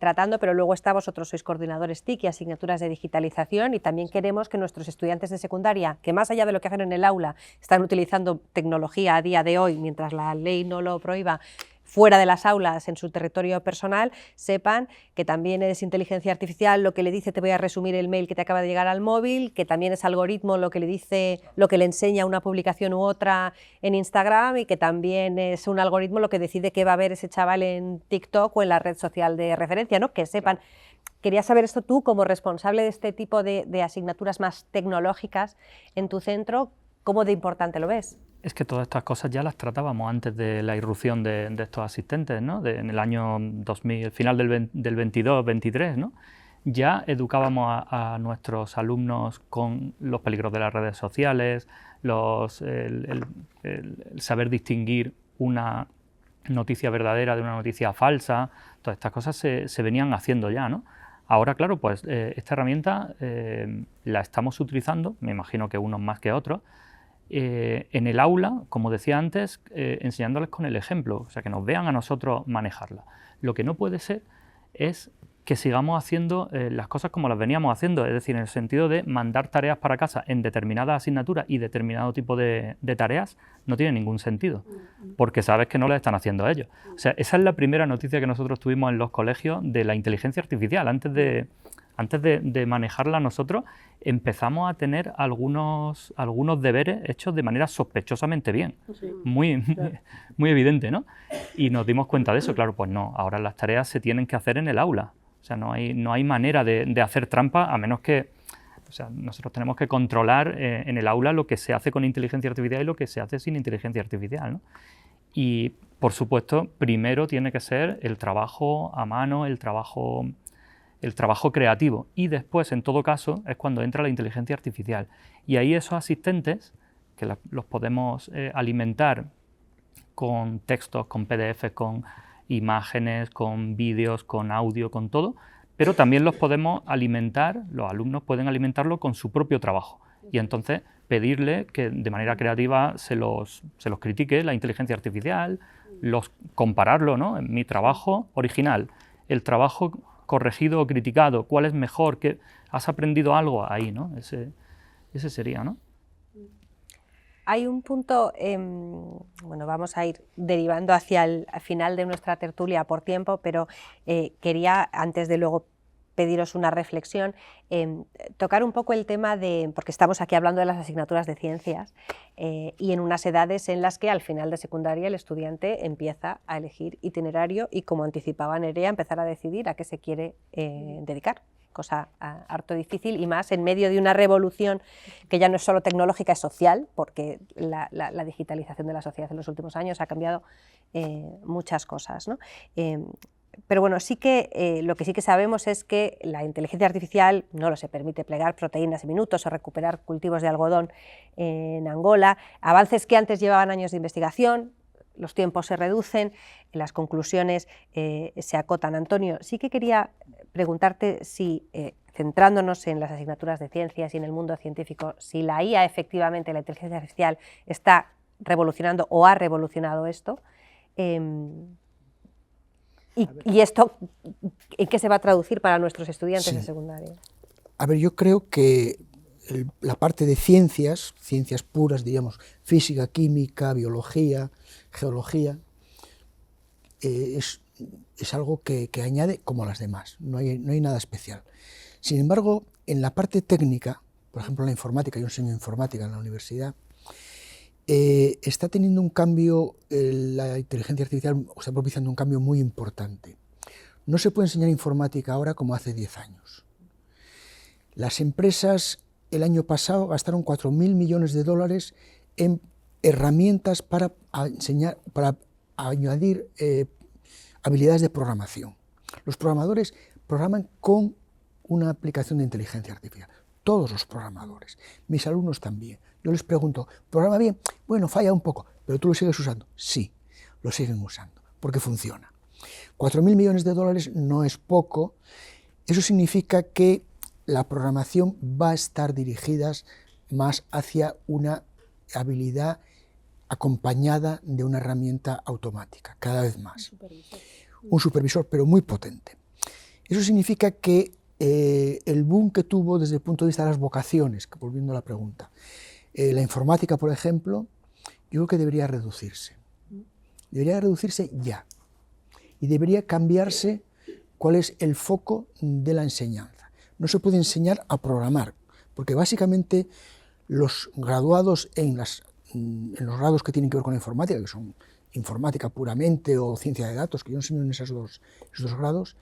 tratando, pero luego vosotros sois coordinadores TIC y asignaturas de digitalización, y también queremos que nuestros estudiantes de secundaria, que más allá de lo que hacen en el aula, están utilizando tecnología a día de hoy, mientras la ley no lo prohíba, fuera de las aulas, en su territorio personal, sepan que también es inteligencia artificial lo que le dice, te voy a resumir el mail que te acaba de llegar al móvil, que también es algoritmo lo que le dice, lo que le enseña una publicación u otra en Instagram, y que también es un algoritmo lo que decide qué va a ver ese chaval en TikTok o en la red social de referencia, ¿no? Que sepan. Quería saber esto tú, como responsable de este tipo de asignaturas más tecnológicas en tu centro, ¿cómo de importante lo ves? Es que todas estas cosas ya las tratábamos antes de la irrupción de estos asistentes, ¿no? En el año 2000, final del 22-23, ¿no? Ya educábamos a nuestros alumnos con los peligros de las redes sociales, el saber distinguir una noticia verdadera de una noticia falsa. Todas estas cosas se venían haciendo ya, ¿no? Ahora, claro, pues esta herramienta la estamos utilizando, me imagino que unos más que otros, en el aula, como decía antes, enseñándoles con el ejemplo, o sea, que nos vean a nosotros manejarla. Lo que no puede ser es que sigamos haciendo las cosas como las veníamos haciendo, es decir, en el sentido de mandar tareas para casa en determinadas asignaturas y determinado tipo de tareas, no tiene ningún sentido, porque sabes que no las están haciendo ellos. O sea, esa es la primera noticia que nosotros tuvimos en los colegios de la inteligencia artificial. Antes de manejarla nosotros, empezamos a tener algunos deberes hechos de manera sospechosamente bien, sí, muy evidente, ¿no? Y nos dimos cuenta de eso, claro, pues no, ahora las tareas se tienen que hacer en el aula, o sea, no hay manera de hacer trampa, a menos que, o sea, nosotros tenemos que controlar en el aula lo que se hace con inteligencia artificial y lo que se hace sin inteligencia artificial, ¿no? Y, por supuesto, primero tiene que ser el trabajo a mano, el trabajo creativo, y después, en todo caso, es cuando entra la inteligencia artificial. Y ahí esos asistentes, que los podemos alimentar con textos, con PDFs, con imágenes, con vídeos, con audio, con todo, pero también los podemos alimentar, los alumnos pueden alimentarlo con su propio trabajo. Y entonces pedirle que de manera creativa se los critique la inteligencia artificial, compararlo, ¿no? En mi trabajo original, el trabajo corregido o criticado, cuál es mejor, que has aprendido algo ahí, ¿no? Ese sería, ¿no? Hay un punto, bueno, vamos a ir derivando hacia el final de nuestra tertulia por tiempo, pero quería, antes de luego pediros una reflexión, tocar un poco el tema de, porque estamos aquí hablando de las asignaturas de ciencias y en unas edades en las que al final de secundaria el estudiante empieza a elegir itinerario y, como anticipaba Nerea, empezar a decidir a qué se quiere dedicar. Cosa harto difícil, y más en medio de una revolución que ya no es solo tecnológica, es social, porque la digitalización de la sociedad en los últimos años ha cambiado muchas cosas, ¿no? Pero bueno, sí que lo que sí que sabemos es que la inteligencia artificial, no lo sé, permite plegar proteínas en minutos o recuperar cultivos de algodón en Angola, avances que antes llevaban años de investigación. Los tiempos se reducen, las conclusiones se acotan. Antonio, sí que quería preguntarte si, centrándonos en las asignaturas de ciencias y en el mundo científico, si la IA, efectivamente, la inteligencia artificial, está revolucionando o ha revolucionado esto, y esto, ¿en qué se va a traducir para nuestros estudiantes de secundaria? A ver, yo creo que la parte de ciencias puras, digamos, física, química, biología, geología, es es algo que añade como las demás, no hay nada especial. Sin embargo, en la parte técnica, por ejemplo, la informática, yo enseño informática en la universidad, está teniendo un cambio, la inteligencia artificial está propiciando un cambio muy importante. No se puede enseñar informática ahora como hace 10 años. Las empresas el año pasado gastaron 4.000 millones de dólares en herramientas para enseñar, para añadir habilidades de programación. Los programadores programan con una aplicación de inteligencia artificial. Todos los programadores, mis alumnos también. Yo les pregunto, ¿programa bien? Bueno, falla un poco, pero ¿tú lo sigues usando? Sí, lo siguen usando, porque funciona. 4.000 millones de dólares no es poco. Eso significa que la programación va a estar dirigida más hacia una habilidad acompañada de una herramienta automática, cada vez más. Un supervisor, pero muy potente. Eso significa que el boom que tuvo desde el punto de vista de las vocaciones, volviendo a la pregunta, la informática, por ejemplo, yo creo que debería reducirse. Debería reducirse ya. Y debería cambiarse cuál es el foco de la enseñanza. No se puede enseñar a programar, porque básicamente los graduados en los grados que tienen que ver con la informática, que son informática puramente o ciencia de datos, que yo enseño en esos dos grados,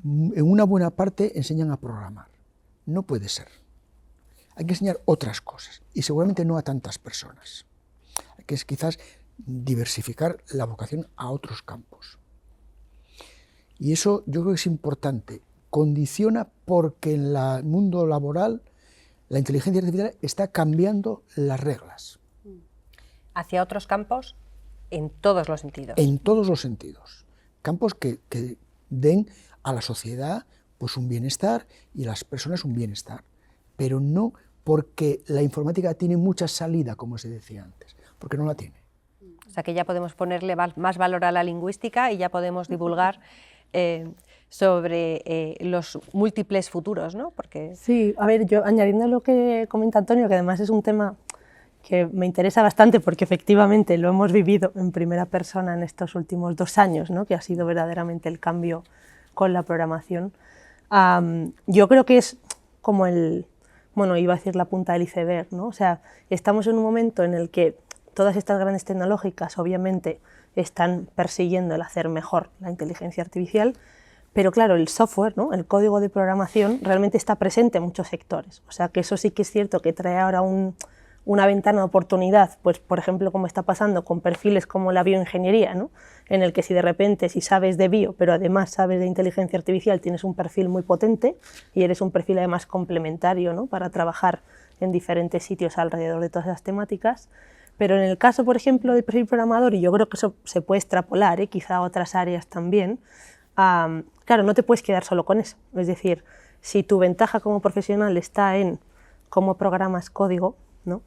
en una buena parte enseñan a programar. No puede ser. Hay que enseñar otras cosas, y seguramente no a tantas personas. Hay que quizás diversificar la vocación a otros campos. Y eso yo creo que es importante. Condiciona porque en el mundo laboral la inteligencia artificial está cambiando las reglas. Hacia otros campos en todos los sentidos. En todos los sentidos. Campos que den a la sociedad pues un bienestar y a las personas un bienestar. Pero no porque la informática tiene mucha salida, como se decía antes, porque no la tiene. O sea que ya podemos ponerle más valor a la lingüística y ya podemos divulgar sobre los múltiples futuros, ¿no? Porque... Sí, a ver, yo añadiendo lo que comenta Antonio, que además es un tema que me interesa bastante porque efectivamente lo hemos vivido en primera persona en estos últimos 2 años, ¿no? Que ha sido verdaderamente el cambio con la programación. Yo creo que es como iba a decir la punta del iceberg, ¿no? O sea, estamos en un momento en el que todas estas grandes tecnológicas obviamente están persiguiendo el hacer mejor la inteligencia artificial, pero claro, el software, ¿no? El código de programación realmente está presente en muchos sectores. O sea que eso sí que es cierto que trae ahora una ventana de oportunidad, pues por ejemplo como está pasando con perfiles como la bioingeniería, ¿no? En el que si de repente si sabes de bio, pero además sabes de inteligencia artificial, tienes un perfil muy potente y eres un perfil además complementario, ¿no? Para trabajar en diferentes sitios alrededor de todas esas temáticas. Pero en el caso, por ejemplo, del perfil programador, y yo creo que eso se puede extrapolar, quizá a otras áreas también, claro, no te puedes quedar solo con eso. Es decir, si tu ventaja como profesional está en cómo programas código, ¿no?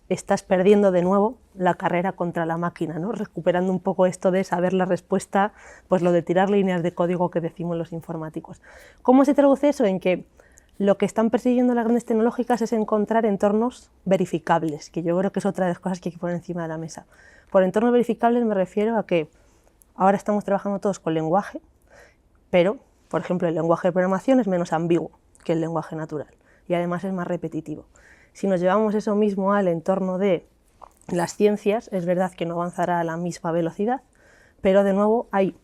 Estás perdiendo de nuevo la carrera contra la máquina, ¿no? Recuperando un poco esto de saber la respuesta, pues lo de tirar líneas de código que decimos los informáticos. ¿Cómo se traduce eso? En que lo que están persiguiendo las grandes tecnológicas es encontrar entornos verificables, que yo creo que es otra de las cosas que hay que poner encima de la mesa. Por entornos verificables me refiero a que ahora estamos trabajando todos con lenguaje, pero, por ejemplo, el lenguaje de programación es menos ambiguo que el lenguaje natural y además es más repetitivo. Si nos llevamos eso mismo al entorno de las ciencias, es verdad que no avanzará a la misma velocidad, pero de nuevo hay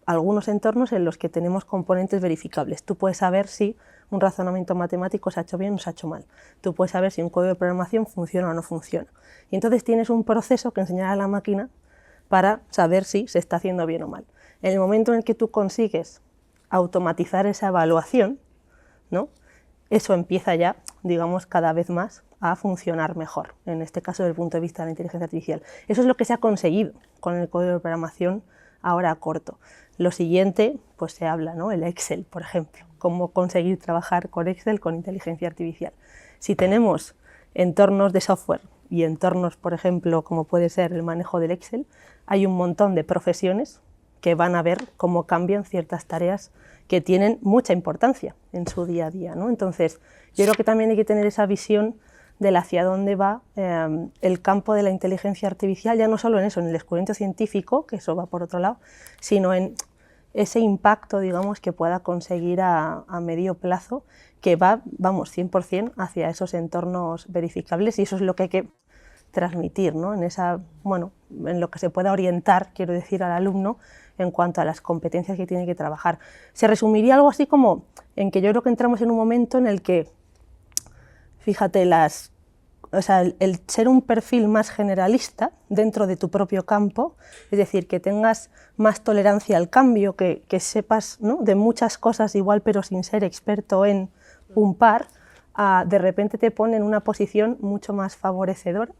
algunos entornos en los que tenemos componentes verificables. Tú puedes saber si un razonamiento matemático se ha hecho bien o se ha hecho mal. Tú puedes saber si un código de programación funciona o no funciona. Y entonces tienes un proceso que enseñar a la máquina para saber si se está haciendo bien o mal. En el momento en el que tú consigues automatizar esa evaluación, ¿no? Eso empieza ya, digamos, cada vez más a funcionar mejor, en este caso desde el punto de vista de la inteligencia artificial. Eso es lo que se ha conseguido con el código de programación ahora a corto. Lo siguiente, pues se habla, ¿no? El Excel, por ejemplo, cómo conseguir trabajar con Excel con inteligencia artificial. Si tenemos entornos de software y entornos, por ejemplo, como puede ser el manejo del Excel, hay un montón de profesiones que van a ver cómo cambian ciertas tareas que tienen mucha importancia en su día a día, ¿no? Entonces, yo creo que también hay que tener esa visión del hacia dónde va el campo de la inteligencia artificial, ya no solo en eso, en el descubrimiento científico, que eso va por otro lado, sino en ese impacto, digamos, que pueda conseguir a medio plazo, que va, vamos, 100% hacia esos entornos verificables, y eso es lo que hay que transmitir, ¿no? En esa, bueno, en lo que se pueda orientar, quiero decir, al alumno en cuanto a las competencias que tiene que trabajar. Se resumiría algo así como en que yo creo que entramos en un momento en el que, fíjate, el ser un perfil más generalista dentro de tu propio campo, es decir, que tengas más tolerancia al cambio, que sepas, ¿no?, de muchas cosas igual, pero sin ser experto en un par, de repente te pone en una posición mucho más favorecedora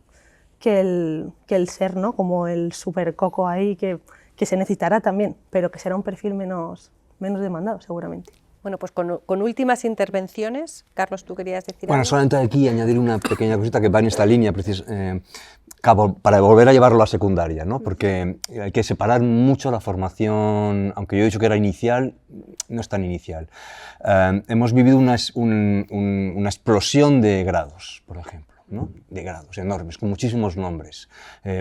que el ser, ¿no?, como el supercoco ahí que se necesitará también, pero que será un perfil menos demandado seguramente. Bueno, pues con últimas intervenciones, Carlos, ¿tú querías decir algo? Bueno, solamente aquí añadir una pequeña cosita que va en esta línea, para volver a llevarlo a la secundaria, ¿no? Porque hay que separar mucho la formación, aunque yo he dicho que era inicial, no es tan inicial. Hemos vivido una explosión de grados, por ejemplo, ¿no? De grados enormes, con muchísimos nombres,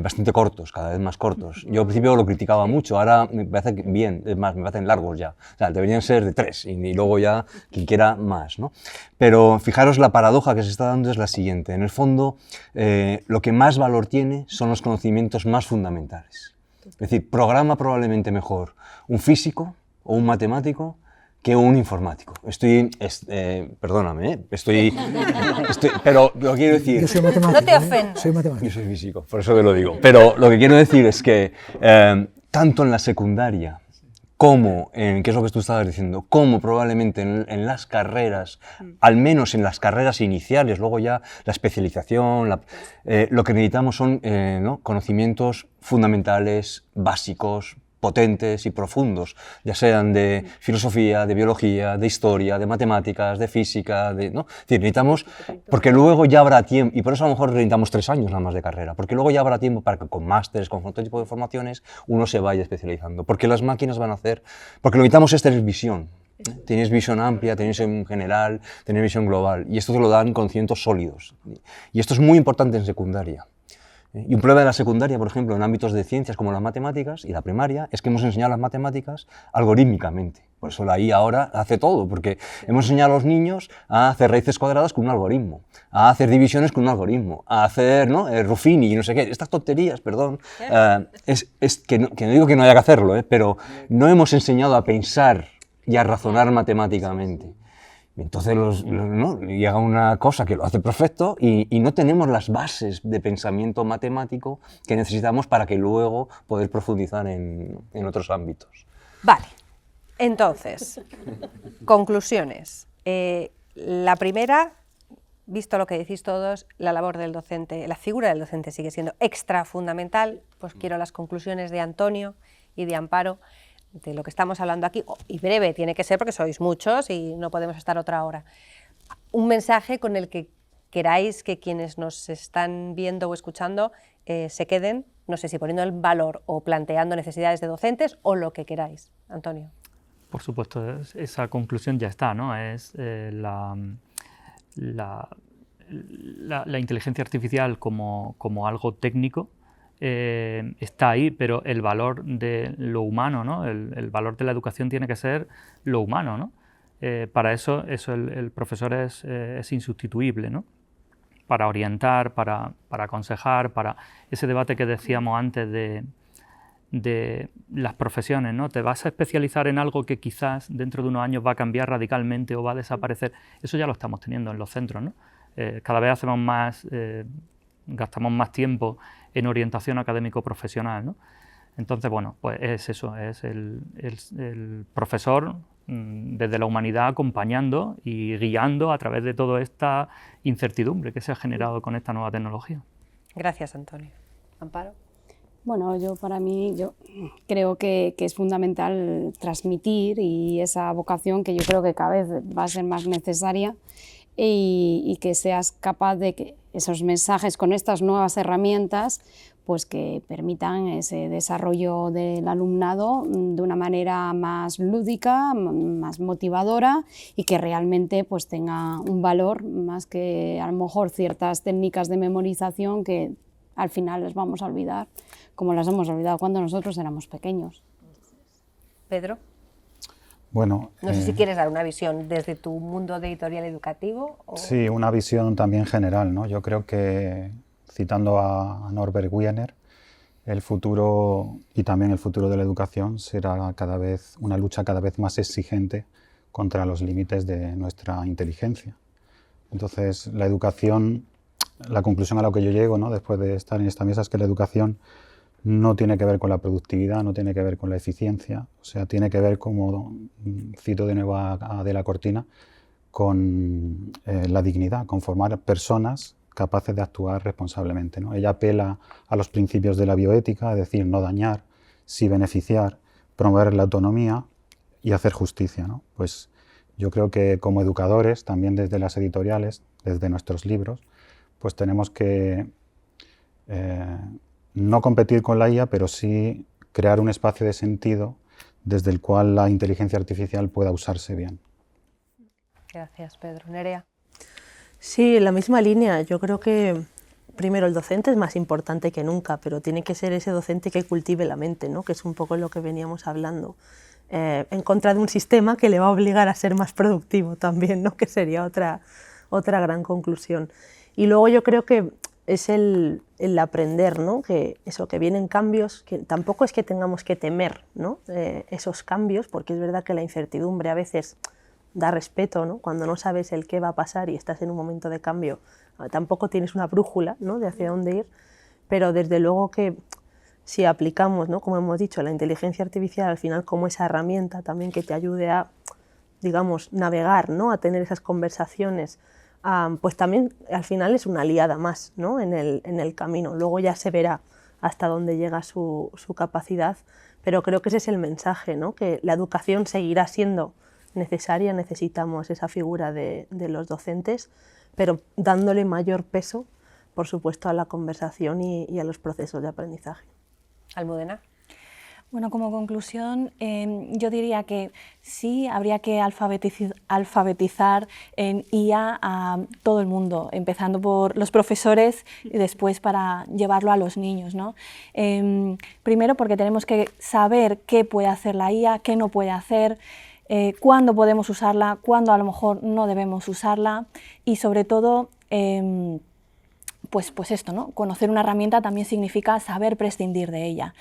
bastante cortos, cada vez más cortos. Yo al principio lo criticaba mucho, ahora me parece bien, es más, me parecen largos ya. O sea, deberían ser de 3 y luego ya quien quiera más, ¿no? Pero fijaros, la paradoja que se está dando es la siguiente. En el fondo, lo que más valor tiene son los conocimientos más fundamentales. Es decir, programa probablemente mejor un físico o un matemático que un informático. Perdóname, pero lo que quiero decir... Yo soy matemático. No te ofendas. Soy matemático. Yo soy físico, por eso te lo digo. Pero lo que quiero decir es que tanto en la secundaria como en, que es lo que tú estabas diciendo, como probablemente en las carreras, al menos en las carreras iniciales, luego ya la especialización, lo que necesitamos son ¿no?, conocimientos fundamentales, básicos, potentes y profundos, ya sean de filosofía, de biología, de historia, de matemáticas, de física, ¿no? Es decir, necesitamos, porque luego ya habrá tiempo, y por eso a lo mejor necesitamos 3 años nada más de carrera, porque luego ya habrá tiempo para que con másteres, con otro tipo de formaciones, uno se vaya especializando, porque las máquinas van a hacer, porque lo que necesitamos es tener visión. Tenéis visión amplia, tenéis visión general, tenéis visión global, y esto te lo dan conocimientos sólidos. Y esto es muy importante en secundaria. Y un problema de la secundaria, por ejemplo, en ámbitos de ciencias como las matemáticas y la primaria, es que hemos enseñado las matemáticas algorítmicamente. Por eso la IA ahora hace todo, porque hemos enseñado a los niños a hacer raíces cuadradas con un algoritmo, a hacer divisiones con un algoritmo, a hacer, ¿no?, Ruffini y no sé qué. Estas tonterías, perdón, es que no digo que no haya que hacerlo, pero no hemos enseñado a pensar y a razonar matemáticamente. Entonces ¿no?, llega una cosa que lo hace perfecto y no tenemos las bases de pensamiento matemático que necesitamos para que luego poder profundizar en otros ámbitos. Vale, entonces, conclusiones. La primera, visto lo que decís todos, la labor del docente, la figura del docente sigue siendo extra fundamental. Pues quiero las conclusiones de Antonio y de Amparo de lo que estamos hablando aquí, y breve tiene que ser porque sois muchos y no podemos estar otra hora. Un mensaje con el que queráis que quienes nos están viendo o escuchando se queden, no sé si poniendo el valor o planteando necesidades de docentes o lo que queráis. Antonio. Por supuesto, esa conclusión ya está, ¿no? Es la inteligencia artificial como algo técnico. Está ahí, pero el valor de lo humano, ¿no? El valor de la educación tiene que ser lo humano, ¿no? Para eso el profesor es insustituible, ¿no? Para orientar, para aconsejar, para ese debate que decíamos antes de las profesiones, ¿no? Te vas a especializar en algo que quizás dentro de unos años va a cambiar radicalmente o va a desaparecer. Eso ya lo estamos teniendo en los centros, ¿no? Cada vez hacemos más, gastamos más tiempo en orientación académico-profesional, ¿no? Entonces, bueno, pues es eso, es el profesor desde la humanidad acompañando y guiando a través de toda esta incertidumbre que se ha generado con esta nueva tecnología. Gracias, Antonio. Amparo. Bueno, para mí creo que es fundamental transmitir, y esa vocación que yo creo que cada vez va a ser más necesaria, y que seas capaz de que esos mensajes con estas nuevas herramientas, pues que permitan ese desarrollo del alumnado de una manera más lúdica, más motivadora y que realmente pues tenga un valor más que a lo mejor ciertas técnicas de memorización que al final les vamos a olvidar, como las hemos olvidado cuando nosotros éramos pequeños. Pedro, Bueno, no sé si quieres dar una visión desde tu mundo de editorial educativo. Sí, una visión también general, ¿no? Yo creo que, citando a Norbert Wiener, el futuro y también el futuro de la educación será cada vez una lucha cada vez más exigente contra los límites de nuestra inteligencia. Entonces, la educación, la conclusión a la que yo llego, ¿no?, después de estar en esta mesa, es que la educación no tiene que ver con la productividad, no tiene que ver con la eficiencia, o sea, tiene que ver, como cito de nuevo a Adela Cortina, con la dignidad, con formar personas capaces de actuar responsablemente, ¿no? Ella apela a los principios de la bioética, es decir, no dañar, sí beneficiar, promover la autonomía y hacer justicia, ¿no? Pues yo creo que como educadores, también desde las editoriales, desde nuestros libros, pues tenemos que no competir con la IA, pero sí crear un espacio de sentido desde el cual la inteligencia artificial pueda usarse bien. Gracias, Pedro. Nerea. Sí, en la misma línea. Yo creo que primero el docente es más importante que nunca, pero tiene que ser ese docente que cultive la mente, ¿no?, que es un poco lo que veníamos hablando, en contra de un sistema que le va a obligar a ser más productivo también, ¿no?, que sería otra gran conclusión. Y luego yo creo que es el aprender, ¿no?, que eso, que vienen cambios, que tampoco es que tengamos que temer, ¿no?, esos cambios, porque es verdad que la incertidumbre a veces da respeto, ¿no?, cuando no sabes el qué va a pasar y estás en un momento de cambio, tampoco tienes una brújula, ¿no?, de hacia dónde ir, pero desde luego que si aplicamos, ¿no?, como hemos dicho, la inteligencia artificial al final como esa herramienta también que te ayude a, digamos, navegar, ¿no?, a tener esas conversaciones, pues también al final es una aliada más, ¿no?, en el camino. Luego ya se verá hasta dónde llega su capacidad, pero creo que ese es el mensaje, ¿no?, que la educación seguirá siendo necesaria, necesitamos esa figura de los docentes, pero dándole mayor peso, por supuesto, a la conversación y a los procesos de aprendizaje. Almudena. Bueno, como conclusión, yo diría que sí habría que alfabetizar en IA a todo el mundo, empezando por los profesores y después para llevarlo a los niños, ¿no? Primero porque tenemos que saber qué puede hacer la IA, qué no puede hacer, cuándo podemos usarla, cuándo a lo mejor no debemos usarla y sobre todo pues esto, ¿no?, conocer una herramienta también significa saber prescindir de ella.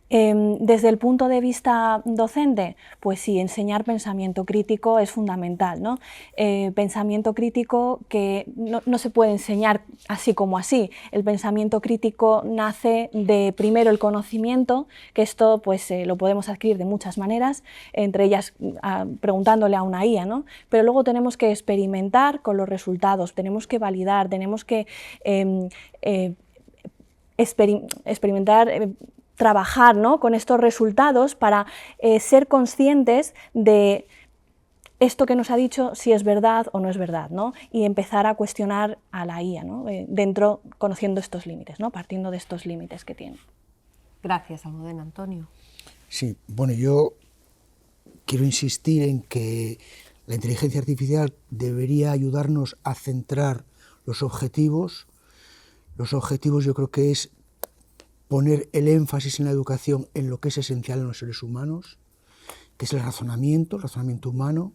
Desde el punto de vista docente, pues sí, enseñar pensamiento crítico es fundamental, ¿no? Pensamiento crítico que no se puede enseñar así como así. El pensamiento crítico nace de primero el conocimiento, que esto pues lo podemos adquirir de muchas maneras, entre ellas preguntándole a una IA, ¿no? Pero luego tenemos que experimentar con los resultados, tenemos que validar, tenemos que experimentar, trabajar, ¿no?, con estos resultados para ser conscientes de esto que nos ha dicho, si es verdad o no es verdad, ¿no?, y empezar a cuestionar a la IA, ¿no?, dentro, conociendo estos límites, ¿no?, partiendo de estos límites que tiene. Gracias, Almudena. Antonio. Sí, bueno, yo quiero insistir en que la inteligencia artificial debería ayudarnos a centrar los objetivos. Los objetivos yo creo que es poner el énfasis en la educación en lo que es esencial en los seres humanos, que es el razonamiento humano.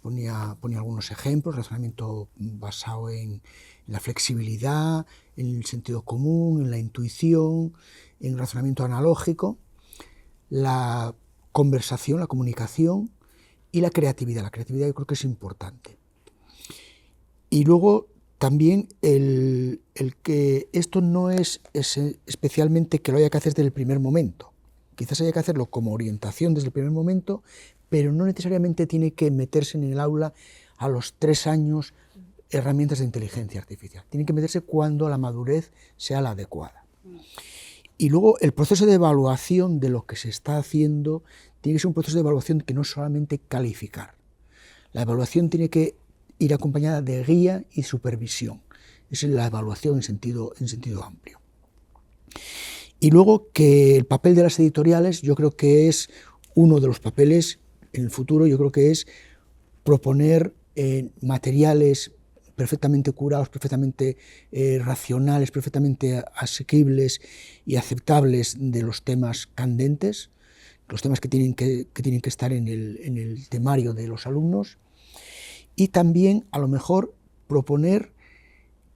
Ponía algunos ejemplos, razonamiento basado en la flexibilidad, en el sentido común, en la intuición, en el razonamiento analógico, la conversación, la comunicación y la creatividad. La creatividad yo creo que es importante. Y luego también el que esto no es especialmente que lo haya que hacer desde el primer momento. Quizás haya que hacerlo como orientación desde el primer momento, pero no necesariamente tiene que meterse en el aula a los 3 años herramientas de inteligencia artificial. Tiene que meterse cuando la madurez sea la adecuada. Y luego el proceso de evaluación de lo que se está haciendo tiene que ser un proceso de evaluación que no es solamente calificar. La evaluación tiene que ir acompañada de guía y supervisión. Es es la evaluación en sentido amplio. Y luego que el papel de las editoriales, yo creo que es uno de los papeles en el futuro, yo creo que es proponer materiales perfectamente curados, perfectamente racionales, perfectamente asequibles y aceptables de los temas candentes, los temas que tienen que estar en el temario de los alumnos, y también a lo mejor proponer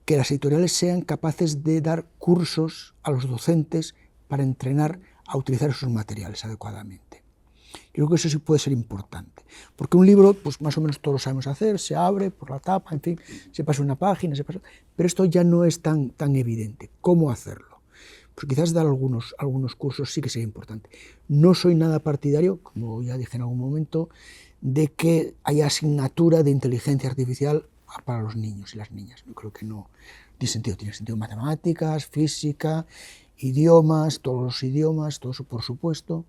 que las editoriales sean capaces de dar cursos a los docentes para entrenar a utilizar esos materiales adecuadamente. Yo creo que eso sí puede ser importante, porque un libro, pues más o menos todos lo sabemos hacer, se abre por la tapa, en fin, se pasa una página, pero esto ya no es tan evidente. ¿Cómo hacerlo? Pues quizás dar algunos cursos sí que sería importante. No soy nada partidario, como ya dije en algún momento, de que haya asignatura de inteligencia artificial para los niños y las niñas. Yo creo que no tiene sentido matemáticas, física, idiomas, todos los idiomas, todo eso por supuesto,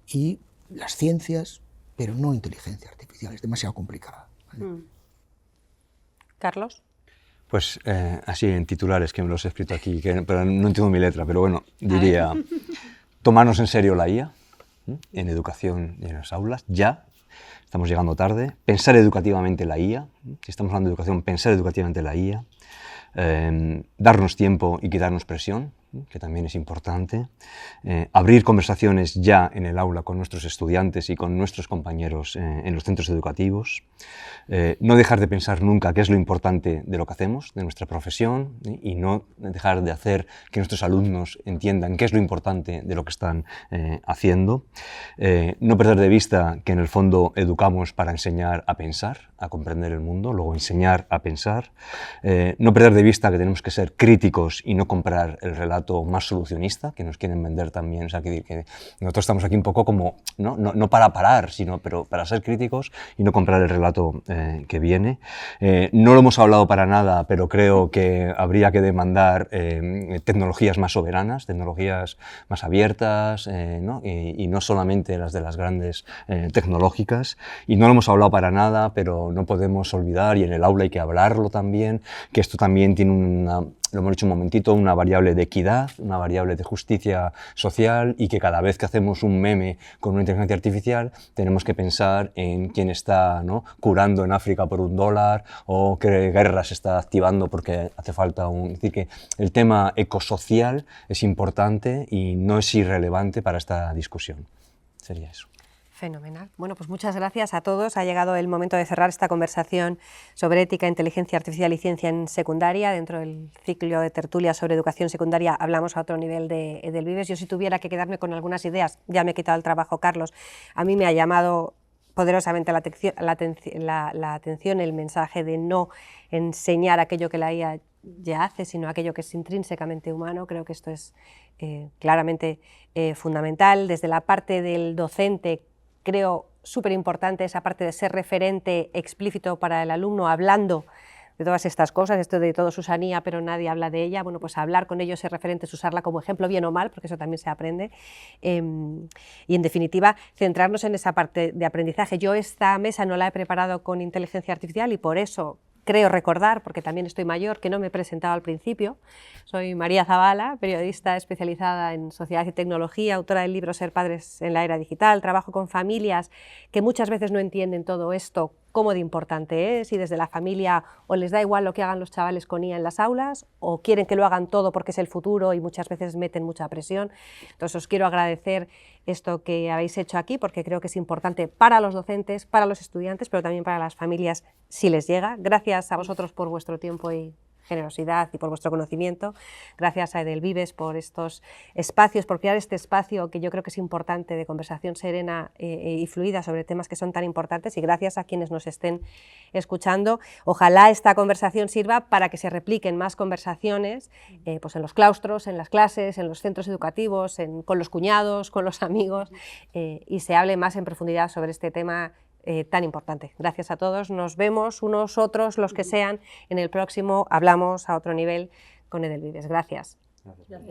y las ciencias, pero no inteligencia artificial, es demasiado complicada. ¿Vale? Carlos. Pues así en titulares, que me los he escrito aquí, pero no entiendo mi letra, pero bueno, diría tomarnos en serio la IA en educación y en las aulas, ya. Estamos llegando tarde. Pensar educativamente la IA, si estamos hablando de educación, pensar educativamente la IA, darnos tiempo y quitarnos presión, que también es importante, abrir conversaciones ya en el aula con nuestros estudiantes y con nuestros compañeros en los centros educativos, no dejar de pensar nunca qué es lo importante de lo que hacemos, de nuestra profesión, y no dejar de hacer que nuestros alumnos entiendan qué es lo importante de lo que están haciendo, no perder de vista que en el fondo educamos para enseñar a pensar, a comprender el mundo, luego enseñar a pensar, no perder de vista que tenemos que ser críticos y no comprar el relato más solucionista que nos quieren vender también, o sea, que nosotros estamos aquí un poco como, no para parar, sino pero para ser críticos y no comprar el relato que viene. No lo hemos hablado para nada, pero creo que habría que demandar tecnologías más soberanas, tecnologías más abiertas, ¿no? Y no solamente las de las grandes tecnológicas, y no lo hemos hablado para nada, pero no podemos olvidar, y en el aula hay que hablarlo también, que esto también tiene lo hemos dicho un momentito, una variable de equidad, una variable de justicia social, y que cada vez que hacemos un meme con una inteligencia artificial tenemos que pensar en quién está, ¿no?, curando en África por $1 o qué guerra se está activando porque hace falta es decir, que el tema ecosocial es importante y no es irrelevante para esta discusión. Sería eso. Fenomenal. Bueno, pues muchas gracias a todos. Ha llegado el momento de cerrar esta conversación sobre ética, inteligencia artificial y ciencia en secundaria. Dentro del ciclo de tertulia sobre educación secundaria hablamos a otro nivel de Edelvives. Yo, si tuviera que quedarme con algunas ideas, ya me he quitado el trabajo, Carlos. A mí me ha llamado poderosamente la atención el mensaje de no enseñar aquello que la IA ya hace, sino aquello que es intrínsecamente humano. Creo que esto es claramente fundamental. Desde la parte del docente, creo súper importante esa parte de ser referente explícito para el alumno, hablando de todas estas cosas, esto de todo Susanía, pero nadie habla de ella. Bueno, pues hablar con ellos, ser referentes, usarla como ejemplo, bien o mal, porque eso también se aprende. Y en definitiva, centrarnos en esa parte de aprendizaje. Yo esta mesa no la he preparado con inteligencia artificial y por eso creo recordar, porque también estoy mayor, que no me he presentado al principio. Soy María Zavala, periodista especializada en sociedad y tecnología, autora del libro Ser padres en la era digital. Trabajo con familias que muchas veces no entienden todo esto, cómo de importante es, y desde la familia o les da igual lo que hagan los chavales con IA en las aulas, o quieren que lo hagan todo porque es el futuro y muchas veces meten mucha presión. Entonces os quiero agradecer esto que habéis hecho aquí, porque creo que es importante para los docentes, para los estudiantes, pero también para las familias si les llega. Gracias a vosotros por vuestro tiempo y generosidad y por vuestro conocimiento. Gracias a Edelvives por estos espacios, por crear este espacio que yo creo que es importante de conversación serena y fluida sobre temas que son tan importantes, y gracias a quienes nos estén escuchando. Ojalá esta conversación sirva para que se repliquen más conversaciones pues en los claustros, en las clases, en los centros educativos, con los cuñados, con los amigos, y se hable más en profundidad sobre este tema tan importante. Gracias a todos. Nos vemos unos otros, los que sean, en el próximo Hablamos a otro nivel con Edelvives. Gracias. Gracias.